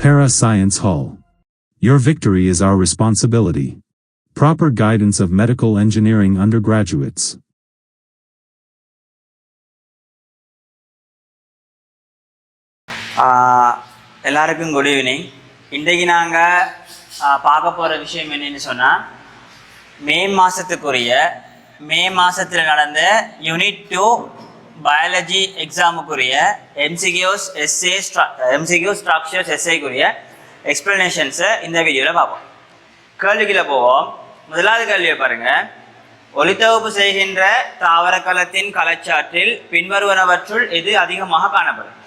Para Science Hall. Your victory is our responsibility. Proper guidance of medical engineering undergraduates. எல்லாருக்கும் good evening. இன்றைக்கு நாங்கள் பார்க்க போகிற விஷயம் என்னென்னு சொன்னால், மே மாதத்தில் நடந்த யூனிட் 2 பயாலஜி எக்ஸாமுக்குரிய எம்சிக்யூ ஸ்ட்ரக்சர்ஸ் எஸ்ஏக்குரிய எக்ஸ்பிளனேஷன்ஸை இந்த வீடியோவில் பார்ப்போம். கேள்விகளை போவோம். முதலாவது கேள்வியை பாருங்கள். ஒளித்தொகுப்பு செய்கின்ற தாவர கலத்தின் கலச்சாற்றில் பின்வருவனவற்றுள் எது அதிகமாக காணப்படும்?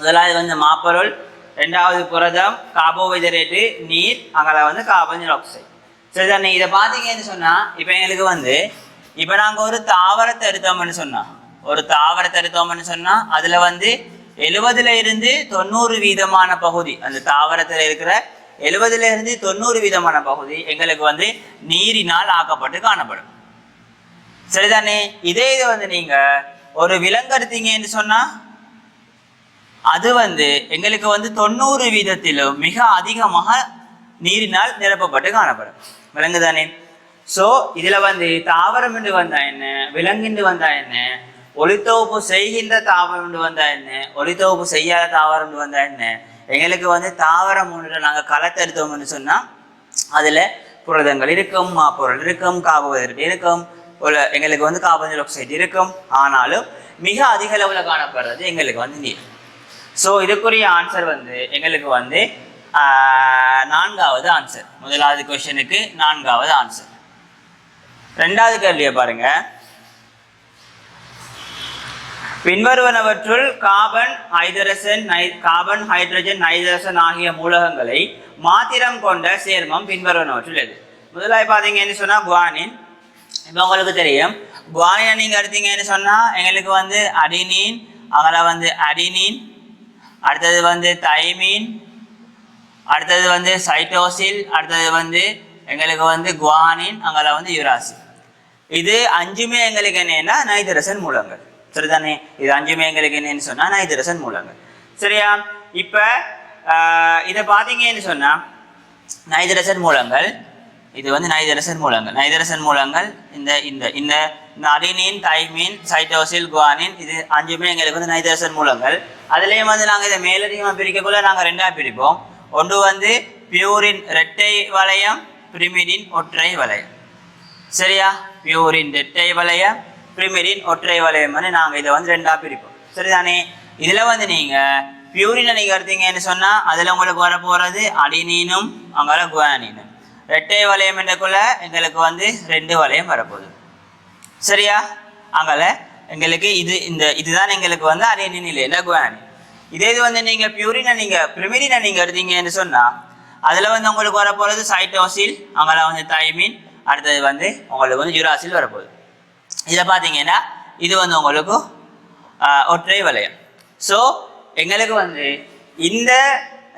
முதலாவது மாப்பொருள், ரெண்டாவது புரதம், கார்போஹைட்ரேட்டு, நீர், அங்கே கார்பன் டை ஆக்சைடு. சரி தானே? இதை பார்த்தீங்கன்னு சொன்னால், இப்போ நாங்கள் ஒரு தாவரத்தை எடுத்தோம்னு சொன்னால் அதில் 70% 90% பகுதி, அந்த தாவரத்தில் இருக்கிற 70% 90% பகுதி எங்களுக்கு நீரினால் ஆக்கப்பட்டு காணப்படும். சரிதானே? இதே இது நீங்கள் ஒரு விலங்கு எடுத்தீங்கன்னு சொன்னால் அது எங்களுக்கு 90% மிக அதிகமாக நீரினால் நிரப்பப்பட்டு காணப்படும். விலங்கு தானே? ஸோ இதில் தாவரம் என்று வந்தால் என்ன, விலங்குண்டு வந்தால் என்ன, ஒளித்தொகுப்பு செய்கின்ற தாவரம் என்று வந்தால் என்ன, ஒளித்தொகுப்பு செய்யாத தாவரம் வந்தால் என்ன, எங்களுக்கு தாவரம் ஒன்று நாங்கள் களத்தை எடுத்தோம்னு சொன்னால் அதில் புரதங்கள் இருக்கும், மாப்பொருள் இருக்கும், கார்போஹைட்ரேட் இருக்கும், எங்களுக்கு கார்பன் டை ஆக்சைடு இருக்கும். ஆனாலும் மிக அதிக அளவில் காணப்படுறது எங்களுக்கு நீர். ஸோ இதுக்குரிய ஆன்சர் எங்களுக்கு 4வது ஆன்சர். முதலாவது கொஸ்டினுக்கு 4வது ஆன்சர். ரெண்டாவது கேள்வியை பாருங்க. பின்வருவனவற்றுள் கார்பன், ஹைட்ரஜன், நைட்ரசன் ஆகிய மூலகங்களை மாத்திரம் கொண்ட சேர்மம் பின்வருவனவற்றுள் எது? முதலாவது பார்த்தீங்கன்னு சொன்னால் குவானின். இப்போ உங்களுக்கு தெரியும், குவானினை நீங்கள் எடுத்தீங்கன்னு சொன்னால் எங்களுக்கு அடினின், அங்கே அடினின், அடுத்தது தைமீன், அடுத்தது சைட்டோசில், அடுத்தது எங்களுக்கு குவானின், அங்கே யுராசில். இது 5மே எங்களுக்கு என்னன்னா நைட்ரசன் மூலங்கள். சரிதானே? இது 5மே எங்களுக்கு என்னன்னு சொன்னால் நைட்ரசன் மூலங்கள். சரியா? இப்போ இதை பார்த்தீங்கன்னு சொன்னால் நைட்ரசன் மூலங்கள், இது நைட்ரசன் மூலங்கள் இந்த இந்த இந்த அடினின், தைமீன், சைட்டோசில், குவானின், இது 5மே எங்களுக்கு நைட்ரசன் மூலங்கள். அதுலேயும் நாங்கள் இதை மேலதிகமாக பிரிக்கக்குள்ள நாங்கள் 2ஆக பிரிப்போம். ஒன்று பியூரின் இரட்டை வளையம், பிரிமிடின் ஒற்றை வளையம். சரியா? பியூரின் இரட்டை வளையம், பிரிமிடின் ஒற்றை வளையம் நாங்கள் இதை 2ஆக பிரிப்போம். சரிதானே? இதில் நீங்கள் பியூரினை நீங்கள் எடுத்தீங்கன்னு சொன்னால் அதில் உங்களுக்கு வர போகிறது அடினீனும் அங்கே குவானினும். இரட்டை வளையம் என்றக்குள்ள எங்களுக்கு 2 வளையம் வரப்போகுது. சரியா? அங்கே எங்களுக்கு இதுதான் எங்களுக்கு அடினின் இல்லை குவானின். இதே இது நீங்கள் பிரிமிடினை நீங்கள் எடுத்தீங்கன்னு சொன்னால் அதில் உங்களுக்கு வரப்போகிறது சைட்டோசில், அங்கே தைமீன், அடுத்தது உங்களுக்கு யுராசில் வரப்போகுது. இதை பார்த்தீங்கன்னா இது உங்களுக்கு ஒற்றை வளையம். ஸோ எங்களுக்கு இந்த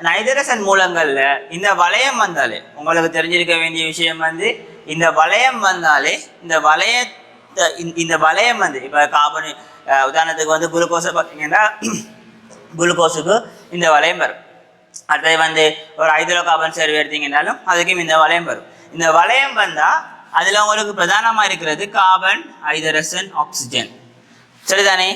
நைட்ரசன் மூலங்களில் இந்த வளையம் வந்தாலே உங்களுக்கு தெரிஞ்சிருக்க வேண்டிய விஷயம் இந்த வளையம் வந்தாலே இந்த வளையம் இப்போ கார்பன், உதாரணத்துக்கு குளுக்கோஸை பார்த்தீங்கன்னா குளுக்கோஸுக்கு இந்த வளையம் வரும். அடுத்தது ஒரு ஹைட்ரோ கார்பன் சேர்வு எடுத்தீங்கன்னாலும் அதுக்கும் இந்த வளையம் வரும். இந்த வளையம் வந்தால் அதில் உங்களுக்கு பிரதானமாக இருக்கிறது கார்பன், ஹைட்ரஜன், ஆக்சிஜன். சரிதானே?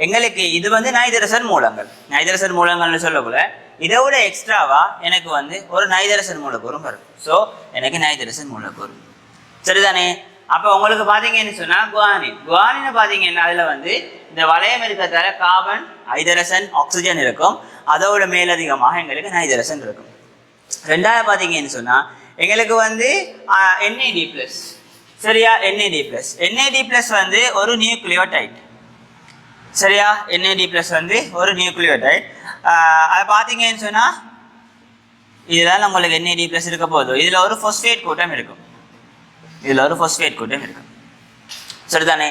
எங்களுக்கு இது நைட்ரசன் மூலங்கள்னு சொல்லக்கூட இதை விட எக்ஸ்ட்ராவா எனக்கு ஒரு நைட்ரசன் மூலக்கூறும் வரும். ஸோ எனக்கு நைட்ரசன் மூலக்கூறு. சரிதானே? அப்போ உங்களுக்கு பார்த்தீங்கன்னு சொன்னால் குவானினை பார்த்தீங்கன்னா அதில் இந்த வளையம் இருக்கிறதால கார்பன், ஹைட்ரஜன், ஆக்சிஜன் இருக்கும். அதோட மேலதிகமாக எங்களுக்கு நைட்ரசன் இருக்கும். ரெண்டாவது பார்த்தீங்கன்னு சொன்னால் எங்களுக்கு NAD+. சரியா? NAD+ ஒரு நியூக்ளியோடைட். சரியா? NAD+ ஒரு நியூக்ளியோடைட். அதை பார்த்தீங்கன்னு சொன்னால் இதெல்லாம் உங்களுக்கு NAD+ இருக்க போதும். இதில் ஒரு ஃபோஸ்பேட் கூட்டம் இருக்கும். சரிதானே?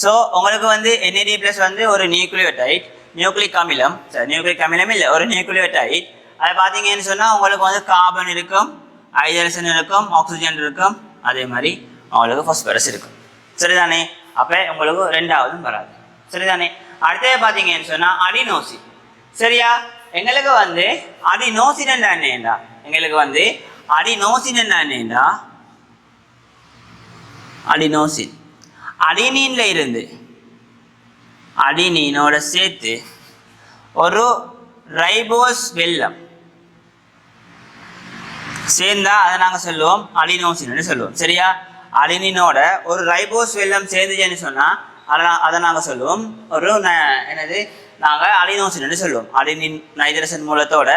ஸோ உங்களுக்கு NAD+ ஒரு நியூக்ளியோடைட், நியூக்ளிக் அமிலம் இல்லை, ஒரு நியூக்ளியோடைட். அதை பார்த்தீங்கன்னு சொன்னால் உங்களுக்கு கார்பன் இருக்கும், ஹைட்ரஜன் இருக்கும், ஆக்சிஜன் இருக்கும், அதே மாதிரி உங்களுக்கு பாஸ்பரஸ் இருக்கும். சரிதானே? அப்போ உங்களுக்கு 2ஆவதும் வராது. சரிதானே? அடுத்தது பார்த்தீங்கன்னு சொன்னால் அடினோசின். சரியா? எங்களுக்கு வந்து அடினோசின் என்னண்டா எங்களுக்கு வந்து அடினோசின் என்னண்டா அடினோசின் அடினீன்ல இருந்து அடினீனோட சேர்த்து ஒரு ரைபோஸ் வெல்லம் சேர்ந்தா அதை நாங்க சொல்லுவோம் அடினோசின் சொல்லுவோம். சரியா? அடினீனோட ஒரு ரைபோஸ் வெல்லம் சேர்ந்துச்சுன்னு சொன்னா அதை நாங்க சொல்லுவோம் ஒரு என்னது நாங்க அடினோசின் சொல்லுவோம். அடினின் நைட்ரசன் மூலத்தோட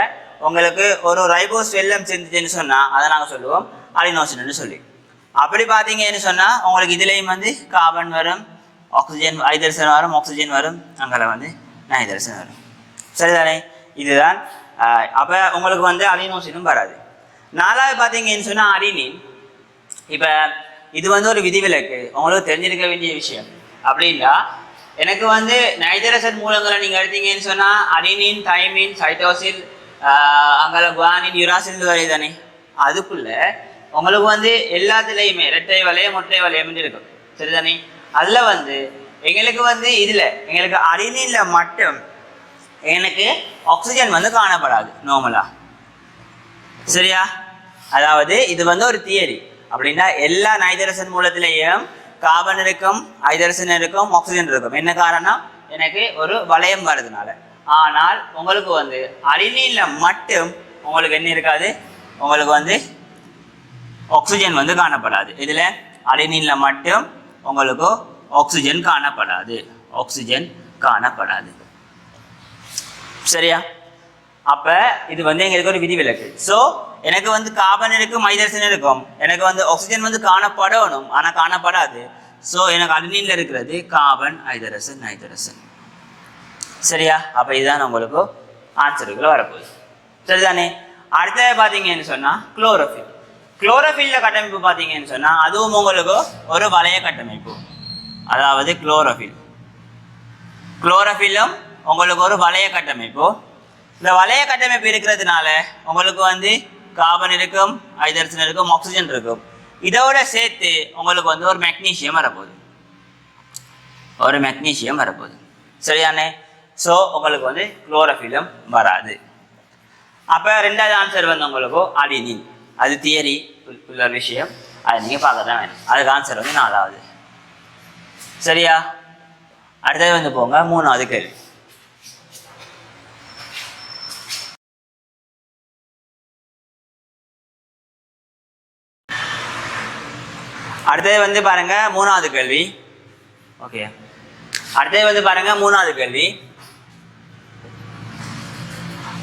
உங்களுக்கு ஒரு ரைபோஸ் வெல்லம் சேர்ந்துச்சுன்னு சொன்னா அதை நாங்க சொல்லுவோம் அடினோசின் சொல்லி. அப்படி பார்த்தீங்கன்னு சொன்னா உங்களுக்கு இதுலேயும் வந்து கார்பன் வரும், ஆக்சிஜன் ஹைட்ரஜன் வரும், ஆக்சிஜன் வரும், அங்கே வந்து நைட்ரசன் வரும். சரிதானே? இதுதான். அப்போ உங்களுக்கு வந்து அடினோசினும் வராது. நாலாவது பார்த்தீங்கன்னு சொன்னால் அடினின். இப்போ இது வந்து ஒரு விதிவிலக்கு, உங்களுக்கு தெரிஞ்சிருக்க வேண்டிய விஷயம். அப்படின்னா எனக்கு வந்து நைட்ரசன் மூலங்களை நீங்கள் எடுத்தீங்கன்னு சொன்னால் அடினின், தைமின், சைட்டோசின், அங்கே குவானின், யுராசின் வரை தானே. அதுக்குள்ள உங்களுக்கு வந்து எல்லாத்துலேயுமே இரட்டை வளையம், ஒற்றை வளையம் இருக்கும். சரிதானே? அதில் வந்து எங்களுக்கு வந்து இதில் எங்களுக்கு அடினின்ல மட்டும் எனக்கு ஆக்சிஜன் வந்து காணப்படாது நார்மலா. சரியா? அதாவது இது வந்து ஒரு தியரி. அப்படின்னா எல்லா நைட்ரசன் மூலத்திலேயும் கார்பன் இருக்கும், ஹைட்ரஜன் இருக்கும், ஆக்சிஜன் இருக்கும். என்ன காரணம்? எனக்கு ஒரு வளையம் வர்றதுனால. ஆனால் உங்களுக்கு வந்து அடினின்ல மட்டும் உங்களுக்கு என்ன இருக்காது, உங்களுக்கு வந்து ஆக்சிஜன் வந்து காணப்படாது. இதுல அடினின்ல மட்டும் உங்களுக்கு ஆக்சிஜன் காணப்படாது, ஆக்சிஜன் காணப்படாது. சரியா? அப்ப இது வந்து எங்களுக்கு ஒரு விதிவிலக்கு. ஸோ எனக்கு வந்து கார்பன் இருக்கும், ஹைட்ரஜன் இருக்கும், எனக்கு வந்து ஆக்சிஜன் வந்து காணப்படணும், ஆனா காணப்படாது. ஸோ எனக்கு அடினின்ல இருக்கிறது கார்பன், ஹைட்ரஜன், நைட்ரசன். சரியா? அப்ப இதுதான் உங்களுக்கு ஆன்சருக்குள்ள வரப்போகுது. சரிதானே? அடுத்த பாத்தீங்கன்னு சொன்னா குளோரோஃபில். குளோரோஃபில்ல கட்டமைப்பு பாத்தீங்கன்னு சொன்னா அதுவும் உங்களுக்கு ஒரு வளைய கட்டமைப்பு. அதாவது குளோரோஃபில்லும் உங்களுக்கு ஒரு வளைய கட்டமைப்பு. இந்த வளைய கட்டமைப்பு இருக்கிறதுனால உங்களுக்கு வந்து கார்பன் இருக்கும், ஹைட்ரஜன் இருக்கும், ஆக்சிஜன் இருக்கும். இதோட சேர்த்து உங்களுக்கு வந்து ஒரு மெக்னீசியம் வரப்போகுது, ஒரு மெக்னீசியம் வரப்போகுது. சரியானே? ஸோ உங்களுக்கு வந்து குளோரோஃபில்லும் வராது. அப்போ ரெண்டாவது ஆன்சர் வந்து உங்களுக்கு அடினின். அது தியரி உள்ள விஷயம், அதை நீங்கள் பார்க்க தான் வேணும். அதுக்கு ஆன்சர் வந்து 4வது. சரியா? அடுத்தது வந்து போங்க 3வது கேள்வி. அடுத்தது வந்து பாருங்க 3வது கேள்வி. ஓகே, அடுத்தது வந்து பாருங்க 3வது கேள்வி.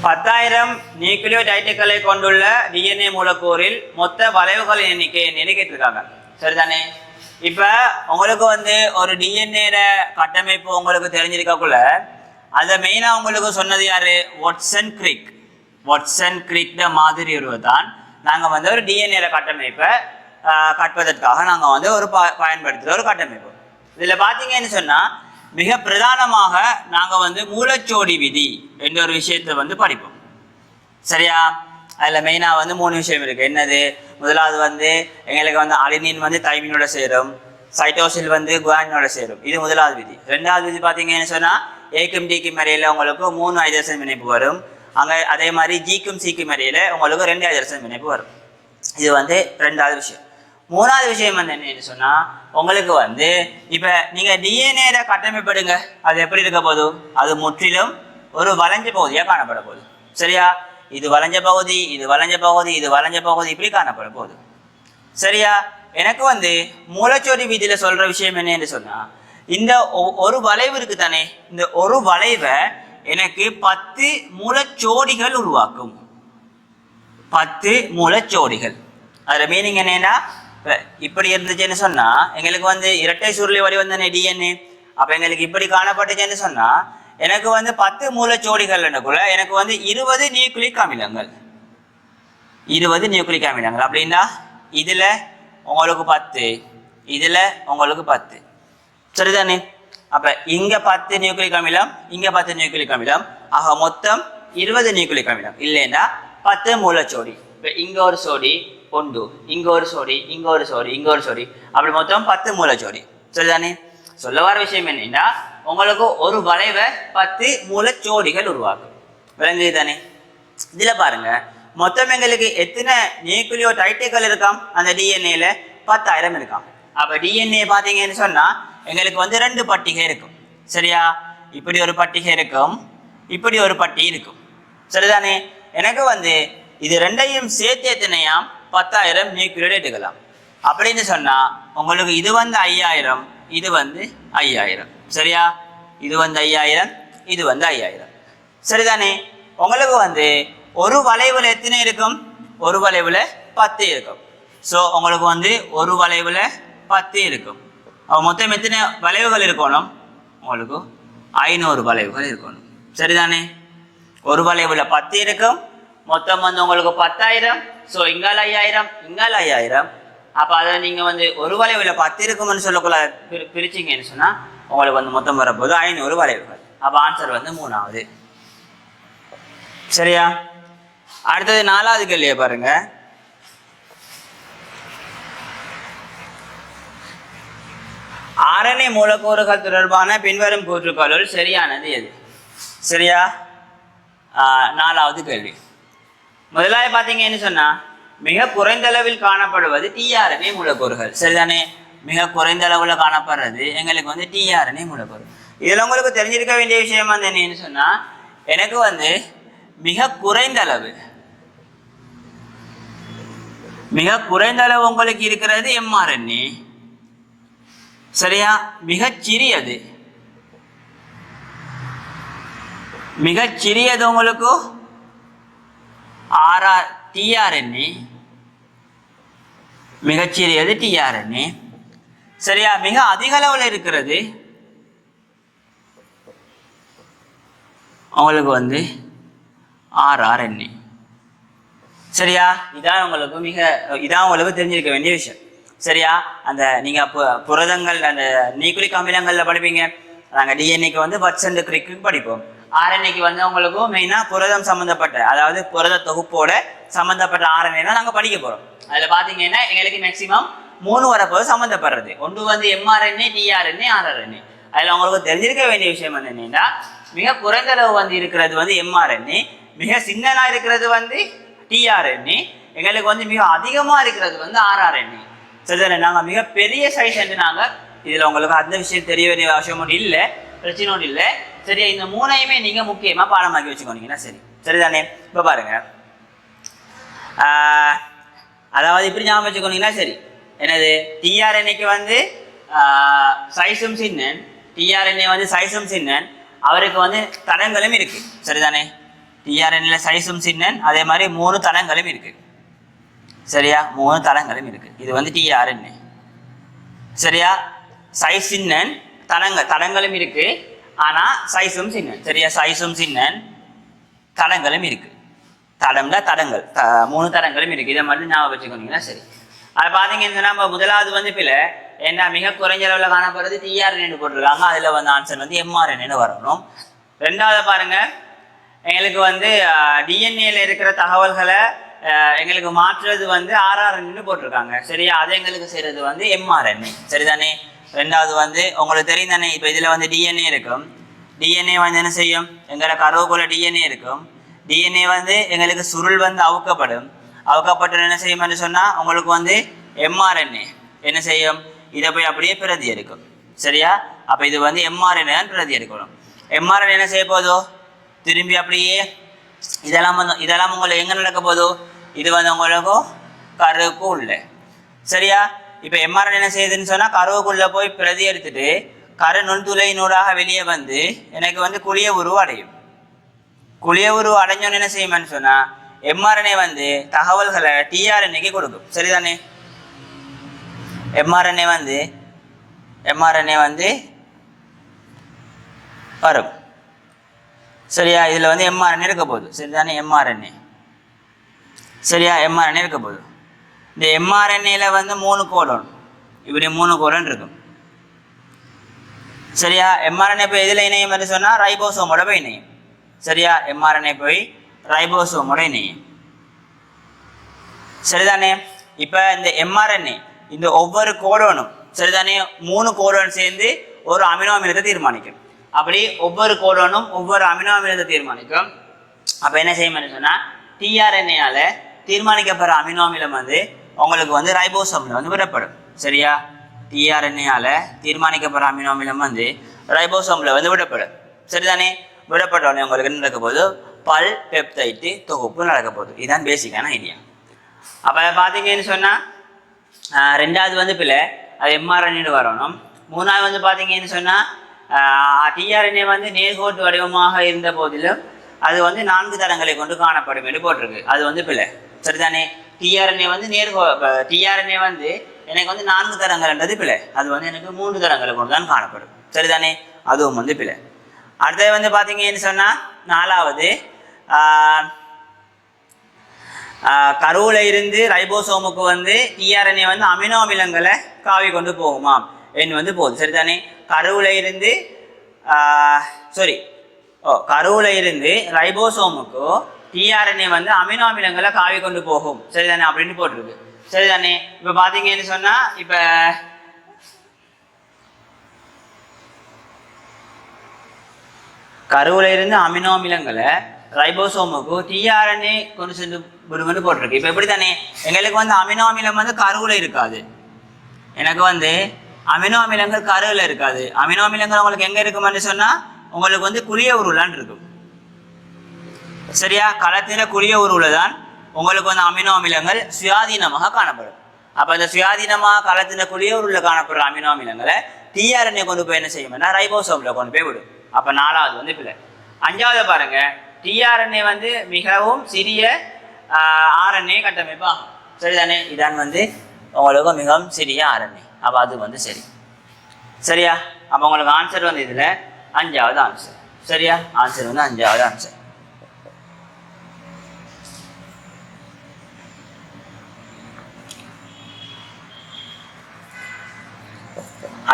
10,000 நியூக்ளியோடைட்டுகளை கொண்டுள்ள டிஎன்ஏ மூலக்கூறில் மொத்த வளைவுகளின் எண்ணிக்கை கேட்டிருக்காங்க. சரிதானே? இப்ப உங்களுக்கு வந்து ஒரு டிஎன்ஏ கட்டமைப்பு உங்களுக்கு தெரிஞ்சிருக்கக்குள்ள அதை மெயினா உங்களுக்கு சொன்னது யாரு? வாட்சன் கிரிக் மாதிரி ஒருவர்தான் நாங்க வந்து ஒரு டிஎன்ஏ கட்டமைப்பை கட்டுவதற்காக நாங்க வந்து ஒரு பயன்படுத்துகிற ஒரு கட்டமைப்பு. இதுல பாத்தீங்கன்னு சொன்னா மிக பிரதானமாக நாங்க வந்து மூலச்சோடி விதி என்ற ஒரு விஷயத்தை வந்து படிப்போம். சரியா? அதுல மெயினா வந்து 3 விஷயம் இருக்கு. என்னது? முதலாவது வந்து எங்களுக்கு வந்து அலினின் வந்து தைமினோட சேரும், சைட்டோசில் வந்து குவானினோட சேரும். இது முதலாவது விதி. ரெண்டாவது விதி பாத்தீங்கன்னு சொன்னா ஏக்கும் டிக்கும் இடையில உங்களுக்கு 3 ஹைட்ரஜன் பிணைப்பு வரும். அங்க அதே மாதிரி ஜிக்கும் சிக்கும் இடையில உங்களுக்கு 2 ஹைட்ரஜன் பிணைப்பு வரும். இது வந்து ரெண்டாவது விஷயம். மூணாவது விஷயம் வந்து என்னன்னு சொன்னா உங்களுக்கு வந்து இப்ப நீங்க டிஎன்ஏ கட்டமைப்படுங்க, அது எப்படி இருக்க போதும்? அது முற்றிலும் ஒரு வளைஞ்ச பகுதியா காணப்பட போகுது. சரியா? இது வளைஞ்ச பகுதி, இது வளைஞ்ச பகுதி, இது வளைஞ்ச பகுதி, இப்படி காணப்பட போகுது. சரியா? எனக்கு வந்து மூலச்சோடி விதியில சொல்ற விஷயம் என்னன்னு சொன்னா இந்த ஒரு வளைவு இருக்கு தானே, இந்த ஒரு வளைவை எனக்கு 10 மூலச்சோடிகள் உருவாக்கும். 10 மூலச்சோடிகள். அதுல மீனிங் என்னன்னா இப்படி இருந்துச்சுன்னு சொன்னா எங்களுக்கு வந்து இரட்டை சுருளை வடிவம் தானே டிஎன்ஏ. அப்ப எங்களுக்கு இப்படி காணப்பட்டுச்சுன்னு சொன்னா எனக்கு வந்து 10 மூலச்சோடிகள் எனக்கு வந்து 20 நியூக்ளிக் அமிலங்கள். 20 நியூக்ளிக் அமிலங்கள் அப்படின்னா இதுல உங்களுக்கு 10, இதுல உங்களுக்கு 10. சரிதானே? அப்ப இங்க 10 நியூக்ளிக் அமிலம், இங்க 10 நியூக்ளிக் அமிலம், ஆக மொத்தம் 20 நியூக்ளிக் அமிலம். இல்லைன்னா 10 மூலச்சோடி. இப்ப இங்க ஒரு சோடி ஒன்று, இங்க ஒரு சோடி, இங்க ஒரு சோடி, இங்க ஒரு சோடி, அப்படி மொத்தம் 10 மூலச்சோடி. சரிதானே? சொல்ல வர விஷயம் என்னன்னா உங்களுக்கு ஒரு வளைவை 10 மூலச்சோடிகள் உருவாக்கும். விளங்குது தானே? இதுல பாருங்க மொத்தம் எங்களுக்கு எத்தனை நியூக்ளியோடைட்டுகள் இருக்காம் அந்த டிஎன்ஏல 10,000 இருக்காம். அப்ப டிஎன்ஏ பாத்தீங்கன்னு சொன்னா எங்களுக்கு வந்து 2 பட்டிகை இருக்கும். சரியா? இப்படி ஒரு பட்டிகை இருக்கும், இப்படி ஒரு பட்டி இருக்கும். சரிதானே? எனக்கு வந்து இது ரெண்டையும் சேர்த்து எத்தனையாம் 10,000 நியூக்ளியோடைட்டுகளாம். அப்படின்னு சொன்னா உங்களுக்கு இது வந்து 5,000, இது வந்து 5,000. சரியா? இது வந்து 5,000, இது வந்து 5,000. சரிதானே? உங்களுக்கு வந்து ஒரு வளைவுல எத்தனை இருக்கும்? ஒரு வளைவுல 10 இருக்கும். ஸோ உங்களுக்கு வந்து ஒரு வளைவுல 10 இருக்கும். மொத்தம் எத்தனை வளைவுகள் இருக்கணும்? உங்களுக்கு 500 வளைவுகள் இருக்கணும். சரிதானே? ஒரு வளைவுல 10 இருக்கும், மொத்தம் வந்து உங்களுக்கு 10,000. ஸோ இங்கால 5,000, இங்கால 5,000. அப்போ அதை நீங்கள் வந்து ஒரு வளைவுல 10 இருக்கும்னு சொல்லக்குள்ள பிரிச்சிங்கன்னு சொன்னால் உங்களுக்கு வந்து மொத்தம் வரப்போது 500 வளைவுகள். அப்போ ஆன்சர் வந்து 3வது. சரியா? அடுத்தது 4வது கேள்வியை பாருங்க. RNA மூலக்கூறுகள் தொடர்பான பின்வரும் கூற்றுக்களுள் சரியானது எது? சரியா? 4வது கேள்வி. முதலாவது பார்த்தீங்கன்னு சொன்னா மிக குறைந்த அளவில் காணப்படுவது tRNA மூலக்கூறுகள். சரிதானே? மிக குறைந்த அளவில் காணப்படுறது எங்களுக்கு வந்து tRNA மூலக்கூறு. இதில் உங்களுக்கு தெரிஞ்சிருக்க வேண்டிய விஷயம் வந்து என்னன்னு சொன்னா எனக்கு வந்து மிக குறைந்த அளவு உங்களுக்கு இருக்கிறது mRNA. சரியா? மிகச்சிறியது உங்களுக்கு tRNA. மிகச்சிறியது tRNA. சரியா? மிக அதிக அளவில் இருக்கிறது உங்களுக்கு வந்து rRNA. சரியா? இதான் உங்களுக்கு தெரிஞ்சிருக்க வேண்டிய விஷயம். சரியா? அந்த நீங்க புரதங்கள் அந்த நியூக்ளிக் அமிலங்கள்ல படிப்பீங்க. நாங்கள் டிஎன்ஏக்கு வந்து பர்சன்ட் கிரிக்கு படிப்போம். RNAக்கு வந்து உங்களுக்கு மெயினா புரதம் சம்பந்தப்பட்ட, அதாவது புரத தொகுப்போட சம்பந்தப்பட்ட RNA தான் நாங்கள் படிக்க போறோம். அதுல பாத்தீங்கன்னா எங்களுக்கு மேக்சிமம் 3 வரப்போது சம்பந்தப்படுறது. ஒன்று வந்து mRNA, tRNA, rRNA. அதுல உங்களுக்கு தெரிஞ்சிருக்க வேண்டிய விஷயம் வந்து என்னன்னா மிக குறைந்த அளவு வந்து இருக்கிறது வந்து mRNA, மிக சின்னதா இருக்கிறது வந்து tRNA, எங்களுக்கு வந்து மிக அதிகமா இருக்கிறது வந்து rRNA. சரிதானே? நாங்கள் மிக பெரிய சைஸ் என்று நாங்கள் இதில் உங்களுக்கு அந்த விஷயம் தெரிய வேண்டிய அவசியம் ஒன்றும் இல்லை, பிரச்சனை ஒன்றும் இல்லை. சரியா? இந்த 3ஐயுமே நீங்கள் முக்கியமாக பாடமாக்கி வச்சுக்கோனீங்கன்னா சரி. சரிதானே? இப்போ பாருங்க, அதாவது இப்படி ஞாபகம் வச்சுக்கோனீங்கன்னா சரி. என்னது? tRNAக்கு வந்து சைஸும் சின்னன், tRNA வந்து சைஸும் சின்னன், அவருக்கு வந்து தடங்களும் இருக்கு. சரிதானே? tRNAல சைஸும் சின்னன், அதே மாதிரி 3 தடங்களும் இருக்கு. சரியா? 3 தடங்களும் இருக்கு. இது வந்து tRNA. சரியா? சைஸ் சின்னன், தடங்களும் இருக்கு, ஆனா சைஸும் சின்னன். சரியா? சைஸும் சின்னன், தடங்களும் இருக்கு. தடங்கள் 3 தடங்களும் இருக்கு. இதை மட்டும் ஞாபகம் வச்சுக்கோனீங்கன்னா சரி. அதை பார்த்தீங்கன்னா நம்ம முதலாவது வந்து பிள்ளை என்ன மிக குறைஞ்ச அளவில் காணப்படுறது tRNA போட்டிருக்காங்க. அதுல வந்து ஆன்சர் வந்து mRNA வரணும். 2வது பாருங்க, எங்களுக்கு வந்து டிஎன்ஏல இருக்கிற தகவல்களை எங்களுக்கு மாற்றுறது வந்து rRNA போட்டிருக்காங்க. சரியா? அதை எங்களுக்கு செய்யறது வந்து mRNA. சரிதானே? 2வது வந்து உங்களுக்கு தெரியும் தானே, இப்போ இதுல வந்து டிஎன்ஏ இருக்கும். டிஎன்ஏ வந்து என்ன செய்யும்? எங்களை கருவுக்குள்ள டிஎன்ஏ இருக்கும். டிஎன்ஏ வந்து எங்களுக்கு சுருள் வந்து அவுக்கப்பட்டு என்ன செய்யும் சொன்னா உங்களுக்கு வந்து mRNA என்ன செய்யும்? இதை போய் அப்படியே பிரதி எடுக்கும். சரியா? அப்ப இது வந்து mRNA தான் பிரதி எடுக்கணும். mRNA என்ன செய்ய போதோ திரும்பி அப்படியே இதெல்லாம் உங்களுக்கு எங்க நடக்க போதோ இது வந்து உங்களுக்கு கருவுக்கு உள்ள. சரியா? இப்ப mRNA என்ன செய்யுதுன்னு சொன்னா கருவுக்குள்ள போய் பிரதி எடுத்துட்டு கரு நுண்துளையினூடாக வெளியே வந்து எனக்கு வந்து குளிய உருவ அடையும். குளிய உருவ அடைஞ்சோன்னு என்ன செய்யுமான்னு சொன்னா mRNA வந்து தகவல்களை tRNAக்கு கொடுக்கும். சரிதானே? mRNA வந்து வரும். சரியா? இதுல வந்து mRNA இருக்க போகுது. சரிதானே? mRNA. சரியா? mRNA இருக்க போகுது. இந்த mRNAல வந்து 3 கோலன், இப்படி 3 கோலன் இருக்கும். சரியா? mRNA போய் எதுல இணையும் சொன்னா ரைபோசோமோட போய் இணையும். சரியா? mRNA போய் ரைபோசோமோட இணையும். சரிதானே? இப்ப இந்த mRNA இந்த ஒவ்வொரு கோலனும் சரிதானே 3 கோலன் சேர்ந்து ஒரு அமினோ அமிலத்தை தீர்மானிக்கும். அப்படி ஒவ்வொரு கோலனும் ஒவ்வொரு அமினோ அமிலத்தை தீர்மானிக்கும். அப்போ என்ன செய்யணும்னு சொன்னால் டிஆர்என்ஏயால் தீர்மானிக்கப்படுற அமினோ அமிலம் வந்து உங்களுக்கு வந்து ரைபோசோமில் வந்து விடப்படும். சரியா? டிஆர்என்ஏயால் தீர்மானிக்கப்படுற அமினோ அமிலம் வந்து ரைபோசோமில் வந்து விடப்படும். சரிதானே? விடப்பட்ட உடனே உங்களுக்கு என்ன நடக்க போகுது? பல் பெப்டைட்டு தொகுப்பு நடக்க போகுது. இதுதான் பேசிக்கான ஐடியா. அப்போ பார்த்தீங்கன்னு சொன்னால் ரெண்டாவது வந்து பிள்ளை அது எம்ஆர்என்ஏ வரணும். மூணாவது வந்து பார்த்தீங்கன்னு சொன்னால் டிஆர்என்ஏ வந்து நேர்கோட்டு வடிவமாக இருந்த போதிலும் அது வந்து 4 தரங்களை கொண்டு காணப்படும் என்று போட்டிருக்கு. அது வந்து பிள்ளை. சரிதானே? டிஆர்என்ஏ வந்து டிஆர்என்ஏ வந்து எனக்கு வந்து 4 தரங்கள்ன்றது பிள்ளை. அது வந்து எனக்கு 3 தரங்களை கொண்டு தான் காணப்படும். சரிதானே? அதுவும் வந்து பிள்ளை. அடுத்தது வந்து பார்த்தீங்கன்னு சொன்னால் நாலாவது கருவில் இருந்து ரைபோசோமுக்கு வந்து டிஆர்என்ஏ வந்து அமினோ அமிலங்களை காவி கொண்டு போகுமாம் என்று வந்து போகுது. சரிதானே? கருவில் இருந்து ரைபோசோமுக்கு டிஆர்என்ஏ வந்து அமினோ அமிலங்களை காவி கொண்டு போகும். சரிதானே? அப்படின்னு போட்டிருக்கு. சரிதானே? இப்போ பார்த்தீங்கன்னு சொன்னால் இப்போ கருவில் இருந்து அமினோ அமிலங்களை ரைபோசோமுக்கு டிஆர்என்ஏ கொண்டு சென்று விடுங்கன்னு போட்டிருக்கு. இப்போ எப்படி தானே எங்களுக்கு வந்து அமினோ அமிலம் வந்து கருவில் இருக்காது. எனக்கு வந்து அமினோ அமிலங்கள் கருவில் இருக்காது. அமினோ அமிலங்கள் உங்களுக்கு எங்கே இருக்குமென்னு சொன்னால் உங்களுக்கு வந்து குளிய உருளான் இருக்கும். சரியா? களத்தில் குளிய உருவில் தான் உங்களுக்கு வந்து அமினோ அமிலங்கள் சுயாதீனமாக காணப்படும். அப்போ அந்த சுயாதீனமாக களத்தில் குளிய உருளில் காணப்படுற அமினோ அமிலங்களை டிஆர்என்ஏ கொண்டு போய் என்ன செய்யும்னா ரைபோசோமில் கொண்டு போய் விடும். அப்போ நாலாவது வந்து பிள்ளை. அஞ்சாவது பாருங்க, டிஆர்என்ஏ வந்து மிகவும் சிறிய ஆர்என்ஏ கட்டமைப்பா. சரிதானே? இதான் வந்து உங்களுக்கு மிகவும் சிறிய ஆர்என்ஏ. அப்போ அது வந்து சரி. சரியா? அப்போ உங்களுக்கு ஆன்சர் வந்து இதில் 5வது ஆன்சர். சரியா? ஆன்சர் வந்து 5வது ஆன்சர்.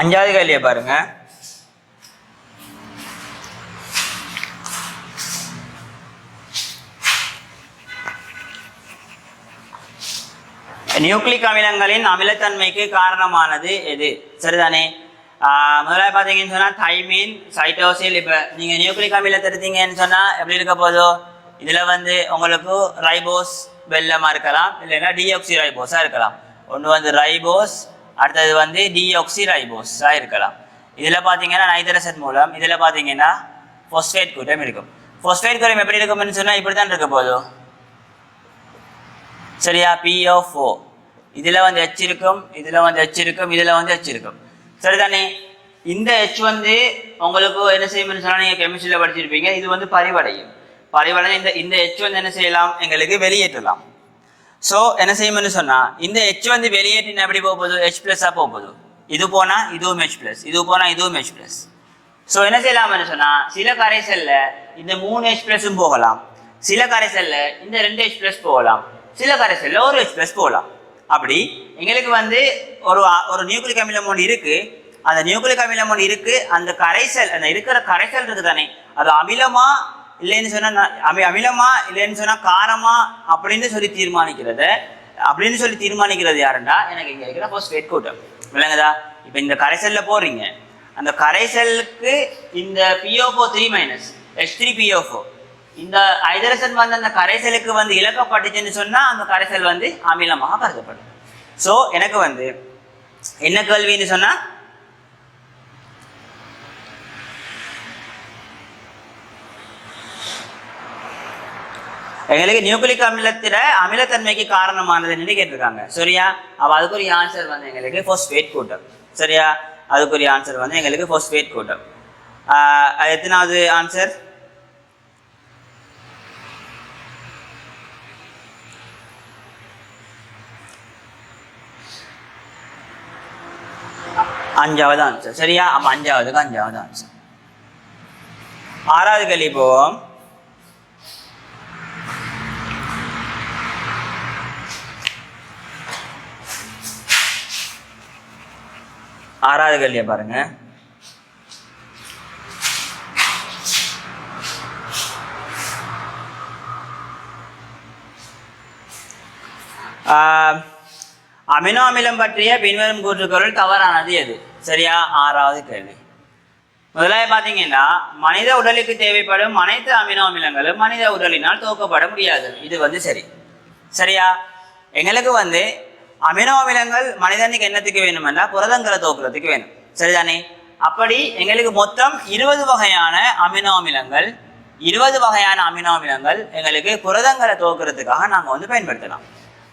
அஞ்சாவது கேள்வியை பாருங்க. நியூக்ளிக் அமிலங்களின் அமிலத்தன்மைக்கு காரணமானது எது? சரிதானே? முதலாவது பார்த்தீங்கன்னு சொன்னால் தைமின், சைட்டோசில். இப்போ நீங்கள் நியூக்ளிக் அமிலத்தை எடுத்தீங்கன்னு சொன்னால் எப்படி இருக்க போதோ இதில் வந்து உங்களுக்கு ரைபோஸ் வெள்ளமாக இருக்கலாம், இல்லைன்னா டிஆக்சி ரைபோஸாக இருக்கலாம். ஒன்று வந்து ரைபோஸ், அடுத்தது வந்து டிஆக்சி ரைபோஸாக இருக்கலாம். இதில் பார்த்தீங்கன்னா நைட்ரசன் மூலம், இதில் பார்த்தீங்கன்னா ஃபோஸ்பேட் கூட்டம் இருக்கும். ஃபோஸ்பேட் கூட்டம் எப்படி இருக்கும்னு சொன்னால் இப்படி தான் இருக்க போதும். சரியா? PO4 இதில் வந்து H இருக்கும், இதில் வந்து H இருக்கும், இதில் வந்து H இருக்கும். சரிதானே? இந்த H வந்து உங்களுக்கு என்ன செய்யும்னு சொன்னால் நீங்கள் கெமிஸ்ட்ரியில் படிச்சிருப்பீங்க. இது வந்து பரிவடையும். இந்த H வந்து என்ன செய்யலாம்? எங்களுக்கு வெளியேற்றலாம். ஸோ என்ன செய்யும்னு சொன்னால் இந்த H வந்து வெளியேற்றின எப்படி போகுது? H+ஆக போகுது. இது போனால் இதுவும் H+, இது போனால் இதுவும் H+. ஸோ என்ன செய்யலாம்னு சொன்னால் சில கரைசல்ல இந்த 3 H+ம் போகலாம், சில கரைசல்ல இந்த 2 H+ போகலாம், சில கரைசல்ல ஒரு H+ போகலாம். அப்படி எங்களுக்கு வந்து ஒரு நியூக்ளிக் அமிலம் ஒன்று இருக்கு. அந்த நியூக்ளிக் அமிலம் ஒன்று இருக்கு. அந்த கரைசல், அந்த இருக்கிற கரைசல் இருக்கு தானே, அது அமிலமா இல்லைன்னு சொன்னா அமிலமா இல்லைன்னு சொன்னா காரமா அப்படின்னு சொல்லி தீர்மானிக்கிறது யாருன்னா எனக்கு இங்க இருக்கிற ஃபோஸ்பேட் கூட்டம். விளங்குதா? இப்போ இந்த கரைசல்ல போறீங்க, அந்த கரைசலுக்கு இந்த PO4 H3PO4 இந்த ஹைட்ரஜன் வந்து அந்த கரைசலுக்கு வந்து இழக்கப்பட்டுச்சுன்னு சொன்னா அந்த கரைசல் வந்து அமிலமாக கருதப்படும். ஸோ எனக்கு வந்து என்ன கேள்வின்னு சொன்னா எங்களுக்கு நியூக்ளிக் அமிலத்தில அமிலத்தன்மைக்கு காரணமானதுன்னு கேட்டிருக்காங்க. சரியா? அப்போ அதுக்குரிய ஆன்சர் வந்து எங்களுக்கு ஃபோஸ்பேட் கூட்டம். சரியா? அதுக்குரிய ஆன்சர் வந்து எங்களுக்கு ஃபோஸ்பேட் கூட்டம். எத்தனாவது ஆன்சர்? அஞ்சாவது ஆன்சர். சரியா? அப்போ அஞ்சாவதுக்கு 5வது ஆன்சர். 6வது கேள்வி போவோம். ஆறாவது கேள்வியை பாருங்க. அமினோ அமிலம் பற்றிய பின்வரும் கூற்றுக்களுள் தவறானது எது? சரியா? 6வது கேள்வி. முதலாவது பார்த்தீங்கன்னா மனித உடலுக்கு தேவைப்படும் அனைத்து அமினோ அமிலங்களும் மனித உடலினால் துவக்கப்பட முடியாது. இது வந்து சரியா? எங்களுக்கு வந்து அமினோ அமிலங்கள் மனிதனுக்கு என்னத்துக்கு வேணும்னா புரதங்களை துவக்கிறதுக்கு வேணும். சரிதானே? அப்படி எங்களுக்கு மொத்தம் 20 வகையான அமினோ அமிலங்கள் எங்களுக்கு புரதங்களை துவக்கிறதுக்காக நாங்கள் வந்து பயன்படுத்தலாம்.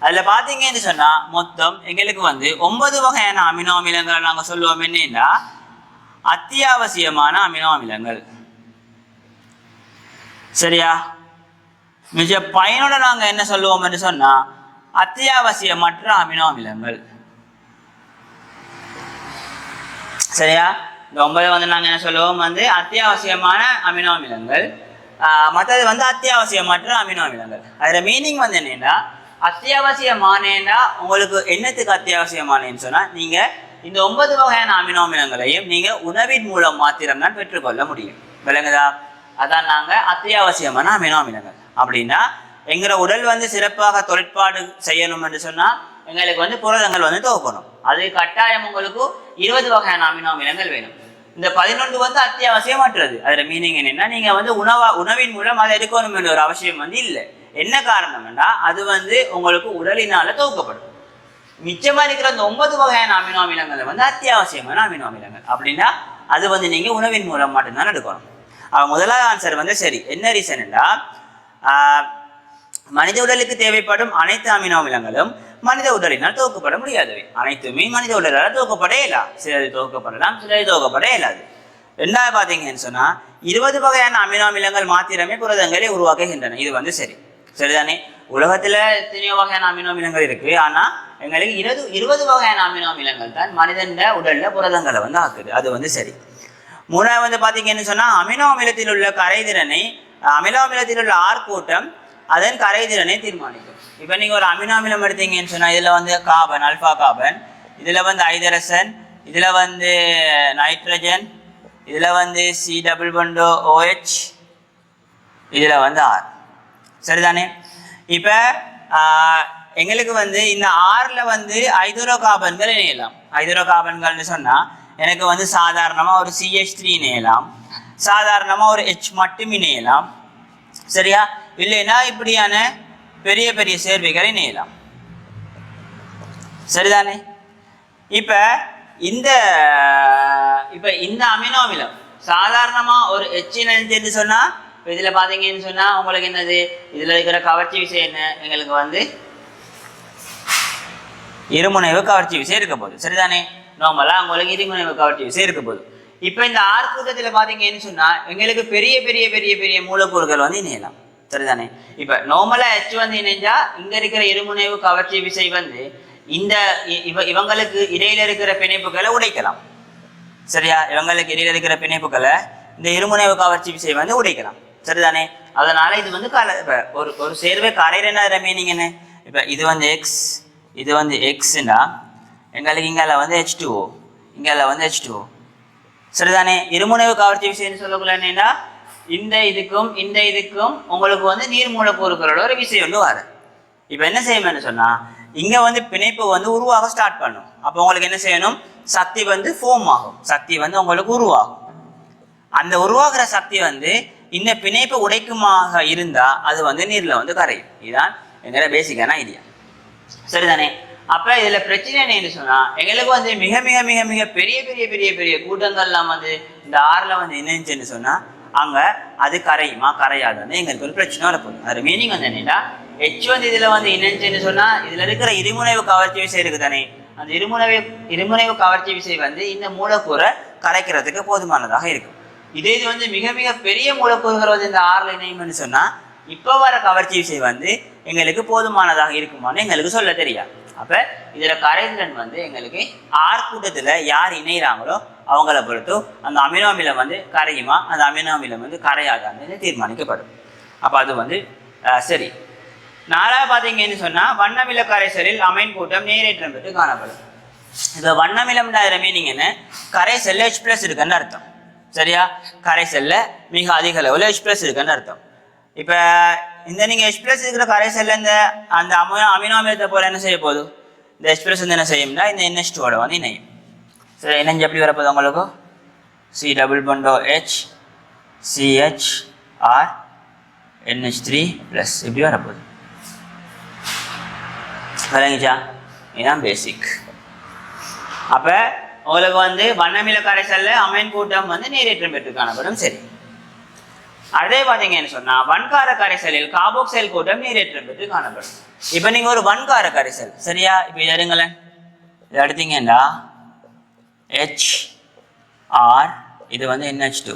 அதில் பார்த்தீங்கன்னு சொன்னால் மொத்தம் எங்களுக்கு வந்து 9 வகையான அமினோ அமிலங்களை நாங்கள் சொல்லுவோம். என்னன்னா அத்தியாவசியமான அமினோ அமிலங்கள். சரியா? மிக பயனோட நாங்கள் என்ன சொல்லுவோம் என்று சொன்னால் அத்தியாவசியமற்ற அமினோ அமிலங்கள். சரியா? இந்த 9 வந்து நாங்கள் என்ன சொல்லுவோம் வந்து அத்தியாவசியமான அமினோ அமிலங்கள், மற்றது வந்து அத்தியாவசியமற்ற அமினோ அமிலங்கள். அதில் மீனிங் வந்து என்னன்னா அத்தியாவசியமானேன்னா உங்களுக்கு என்னத்துக்கு அத்தியாவசியமானேன்னு சொன்னால் நீங்கள் இந்த 9 வகையான அமினோ அமிலங்களையும் நீங்கள் உணவின் மூலம் மாத்திரம்தான் பெற்றுக்கொள்ள முடியும். விளங்குதா? அதான் நாங்கள் அத்தியாவசியமான அமினோ அமிலங்கள். அப்படின்னா எங்களோட உடல் வந்து சிறப்பாக தொழிற்பாடு செய்யணும் என்று சொன்னால் எங்களுக்கு வந்து புரதங்கள் வந்து துவக்கணும். அது கட்டாயம் உங்களுக்கு 20 வகையான அமினோ அமிலங்கள் வேணும். இந்த 11 வந்து அத்தியாவசியமற்றது. அதில் மீனிங் என்னன்னா நீங்கள் வந்து உணவின் மூலம் அதை எடுக்கணும் என்ற ஒரு அவசியம் வந்து இல்லை. என்ன காரணம்னா அது வந்து உங்களுக்கு உடலினால துவக்கப்படும். மிச்சமா இருக்கிற அந்த 9 வகையான அமினோ அமிலங்கள் வந்து அத்தியாவசியமான அமினோ அமிலங்கள். அப்படின்னா அது வந்து நீங்க உணவின் மூலம் மட்டும்தான் எடுக்கணும். முதலாவது ஆன்சர் வந்து சரி. என்ன ரீசன்டா மனித உடலுக்கு தேவைப்படும் அனைத்து அமினோ அமிலங்களும் மனித உடலினால் துவக்கப்பட முடியாது. அனைத்துமே மனித உடலால் துவக்கப்பட இயலாது. சிலது துவக்கப்படலாம், சிலது துவக்கப்பட இயலாது. ரெண்டாவது பார்த்தீங்கன்னு சொன்னா 20 வகையான அமினோ அமிலங்கள் மாத்திரமே புரதங்களை உருவாக்குகின்றன. இது வந்து சரிதானே? உலகத்துல எத்தனையோ வகையான அமினோ அமிலங்கள் இருக்கு. ஆனா எங்களுக்கு 20 வகையான அமினோ அமிலங்கள் தான் மனிதன் உடல்ல புரதங்களை வந்து ஆக்குது. அது வந்து சரி. மூணாவது வந்து பாத்தீங்கன்னு சொன்னா அமினோ அமிலத்தில் உள்ள கரைதிறனை அமினோ அமிலத்தில் உள்ள ஆர் கூட்டம் அதன் கரைதிறனை தீர்மானிக்கும். இப்ப நீங்க ஒரு அமினோ அமிலம் எடுத்தீங்கன்னு சொன்னா இதுல வந்து கார்பன், அல்பா கார்பன், இதுல வந்து ஹைட்ரஜன், இதுல வந்து நைட்ரஜன், இதுல வந்து C+OH, இதுல வந்து ஆர். சரிதானே? இப்ப எங்களுக்கு வந்து இந்த ஆர்ல வந்து ஹைட்ரோ கார்பன்கள் இணையலாம். ஹைட்ரோ கார்பன்கள்னு சொன்னா எனக்கு வந்து சாதாரணமா ஒரு CH3 இணையலாம், சாதாரணமா ஒரு H மட்டும் இணையலாம். சரியா? இல்லைன்னா இப்படியான பெரிய பெரிய சேர்வைகள் இணையலாம். சரிதானே? இப்ப இந்த அமினோ அமிலம் சாதாரணமா ஒரு H இணைஞ்சு சொன்னா இதுல பாத்தீங்கன்னு சொன்னா உங்களுக்கு என்னது இதுல இருக்கிற கவர்ச்சி விசை என்ன? எங்களுக்கு வந்து இருமுனைவு கவர்ச்சி விசை இருக்க போகுது. சரிதானே? நார்மலா உங்களுக்கு இருமுனைவு கவர்ச்சி விசை இருக்க போகுது. இப்ப இந்த ஆர் கூட்டத்துல பாத்தீங்கன்னு சொன்னா எங்களுக்கு பெரிய பெரிய பெரிய பெரிய மூலக்கூறுகள் வந்து இணையலாம். சரிதானே? இப்ப நார்மலா H வந்து இணைஞ்சா இங்க இருக்கிற இருமுனைவு கவர்ச்சி விசை வந்து இந்த இவங்களுக்கு இடையில இருக்கிற பிணைப்புகளை உடைக்கலாம். சரியா? இவங்களுக்கு இடையில இருக்கிற பிணைப்புகளை இந்த இருமுனைவு கவர்ச்சி விசை வந்து உடைக்கலாம். சரிதானே? அதனால இது வந்து ஒரு சேர்வை கரையிற மீனிங் என்ன? இப்ப இது வந்து எக்ஸ், இது வந்து எக்ஸ்னா எங்களுக்கு இங்கால வந்து H2O, இங்கால வந்து H2O. சரிதானே? இருமுனைவு கவர்ச்சி விசைன்னு சொல்லக்குள்ள என்னன்னா இந்த இதுக்கும் உங்களுக்கு வந்து நீர் மூலக்கூறுகளோட ஒரு விசை வந்து வர. இப்ப என்ன செய்யணும்னு சொன்னா இங்க வந்து பிணைப்பு வந்து உருவாக ஸ்டார்ட் பண்ணும். அப்போ உங்களுக்கு என்ன செய்யணும்? சக்தி வந்து ஃபார்ம் ஆகும், சக்தி வந்து உங்களுக்கு உருவாகும். அந்த உருவாகிற சக்தி வந்து இந்த பிணைப்பு உடைக்குமாக இருந்தா அது வந்து நீர்ல வந்து கரையும். இதுதான் எங்களோட பேசிக்கான ஐடியா. சரிதானே? அப்ப இதுல பிரச்சனை என்னன்னு சொன்னா எங்களுக்கு வந்து மிக மிக மிக மிக பெரிய பெரிய பெரிய பெரிய கூட்டங்கள்லாம் வந்து இந்த ஆறுல வந்து என்னன்னு சொன்னா அங்க அது கரையுமா கரையாதுன்னு எங்களுக்கு ஒரு பிரச்சனை வரப்போகுது. அது மீனிங் வந்து என்னன்னா H வந்து இதுல வந்து என்னன்னு சொன்னா இதுல இருக்கிற இருமுனைவு கவர்ச்சி விசை இருக்கு தானே, அந்த இருமுனைவு கவர்ச்சி விசை வந்து இந்த மூலக்கூறை கரைக்கிறதுக்கு போதுமானதாக இருக்கும். இது வந்து மிக மிக பெரிய மூலக்கூறுகள் வந்து இந்த ஆறுல இணையும்னு சொன்னா இப்ப வர கவர்ச்சி விசை வந்து எங்களுக்கு போதுமானதாக இருக்குமான்னு எங்களுக்கு சொல்ல தெரியாது. அப்ப இதுல கரைதிறன் வந்து எங்களுக்கு ஆர் கூட்டத்துல யார் இணைகிறாங்களோ அவங்கள பொறுத்து அந்த அமினோ அமிலம் வந்து கரையுமா அந்த அமினோ அமிலம் வந்து கரையாதான்னு தீர்மானிக்கப்படும். அப்ப அது வந்து சரி. நாலாவது பாத்தீங்கன்னு சொன்னா வண்ணமில கரைசலில் அமைன் கூட்டம் நீரேற்றம் பெற்று காணப்படும். இப்ப வண்ணமிலம்ன்ற மீனிங் என்ன? கரைசல்ல H+ இருக்குன்னு அர்த்தம். சரியா? கரைசல்ல மிக அதிக அளவுல H+ இருக்குன்னு அர்த்தம். இப்ப இந்த நீங்க H+ இருக்கிற கரைசல்ல இந்த அந்த அமினோ அமிலத்தை போல என்ன செய்ய போகுது? இந்த H+ வந்து என்ன செய்யும்னா இந்த NH2 வந்து இணையும். சரி, இணைஞ்சு எப்படி வரப்போகுது உங்களுக்கு? C double bond H CH R NH3 plus இப்படி வரப்போகுது. விளங்கிச்சா? இதுதான் பேசிக். அப்போ உங்களுக்கு வந்து வண்ணமில கரைசல்ல அமைன் கூட்டம் வந்து நீரேற்றம் பெற்று காணப்படும். சரி, அதே பார்த்தீங்கன்னு சொன்னா வன்கார கரைசலில் கார்பாக்சைல் கூட்டம் நீரேற்றம் பெற்று காணப்படும். இப்போ நீங்க ஒரு வன்கார கரைசல் சரியா, இப்போ இது எடுங்களேன், இது எடுத்தீங்கன்னா HR இது வந்து NH2.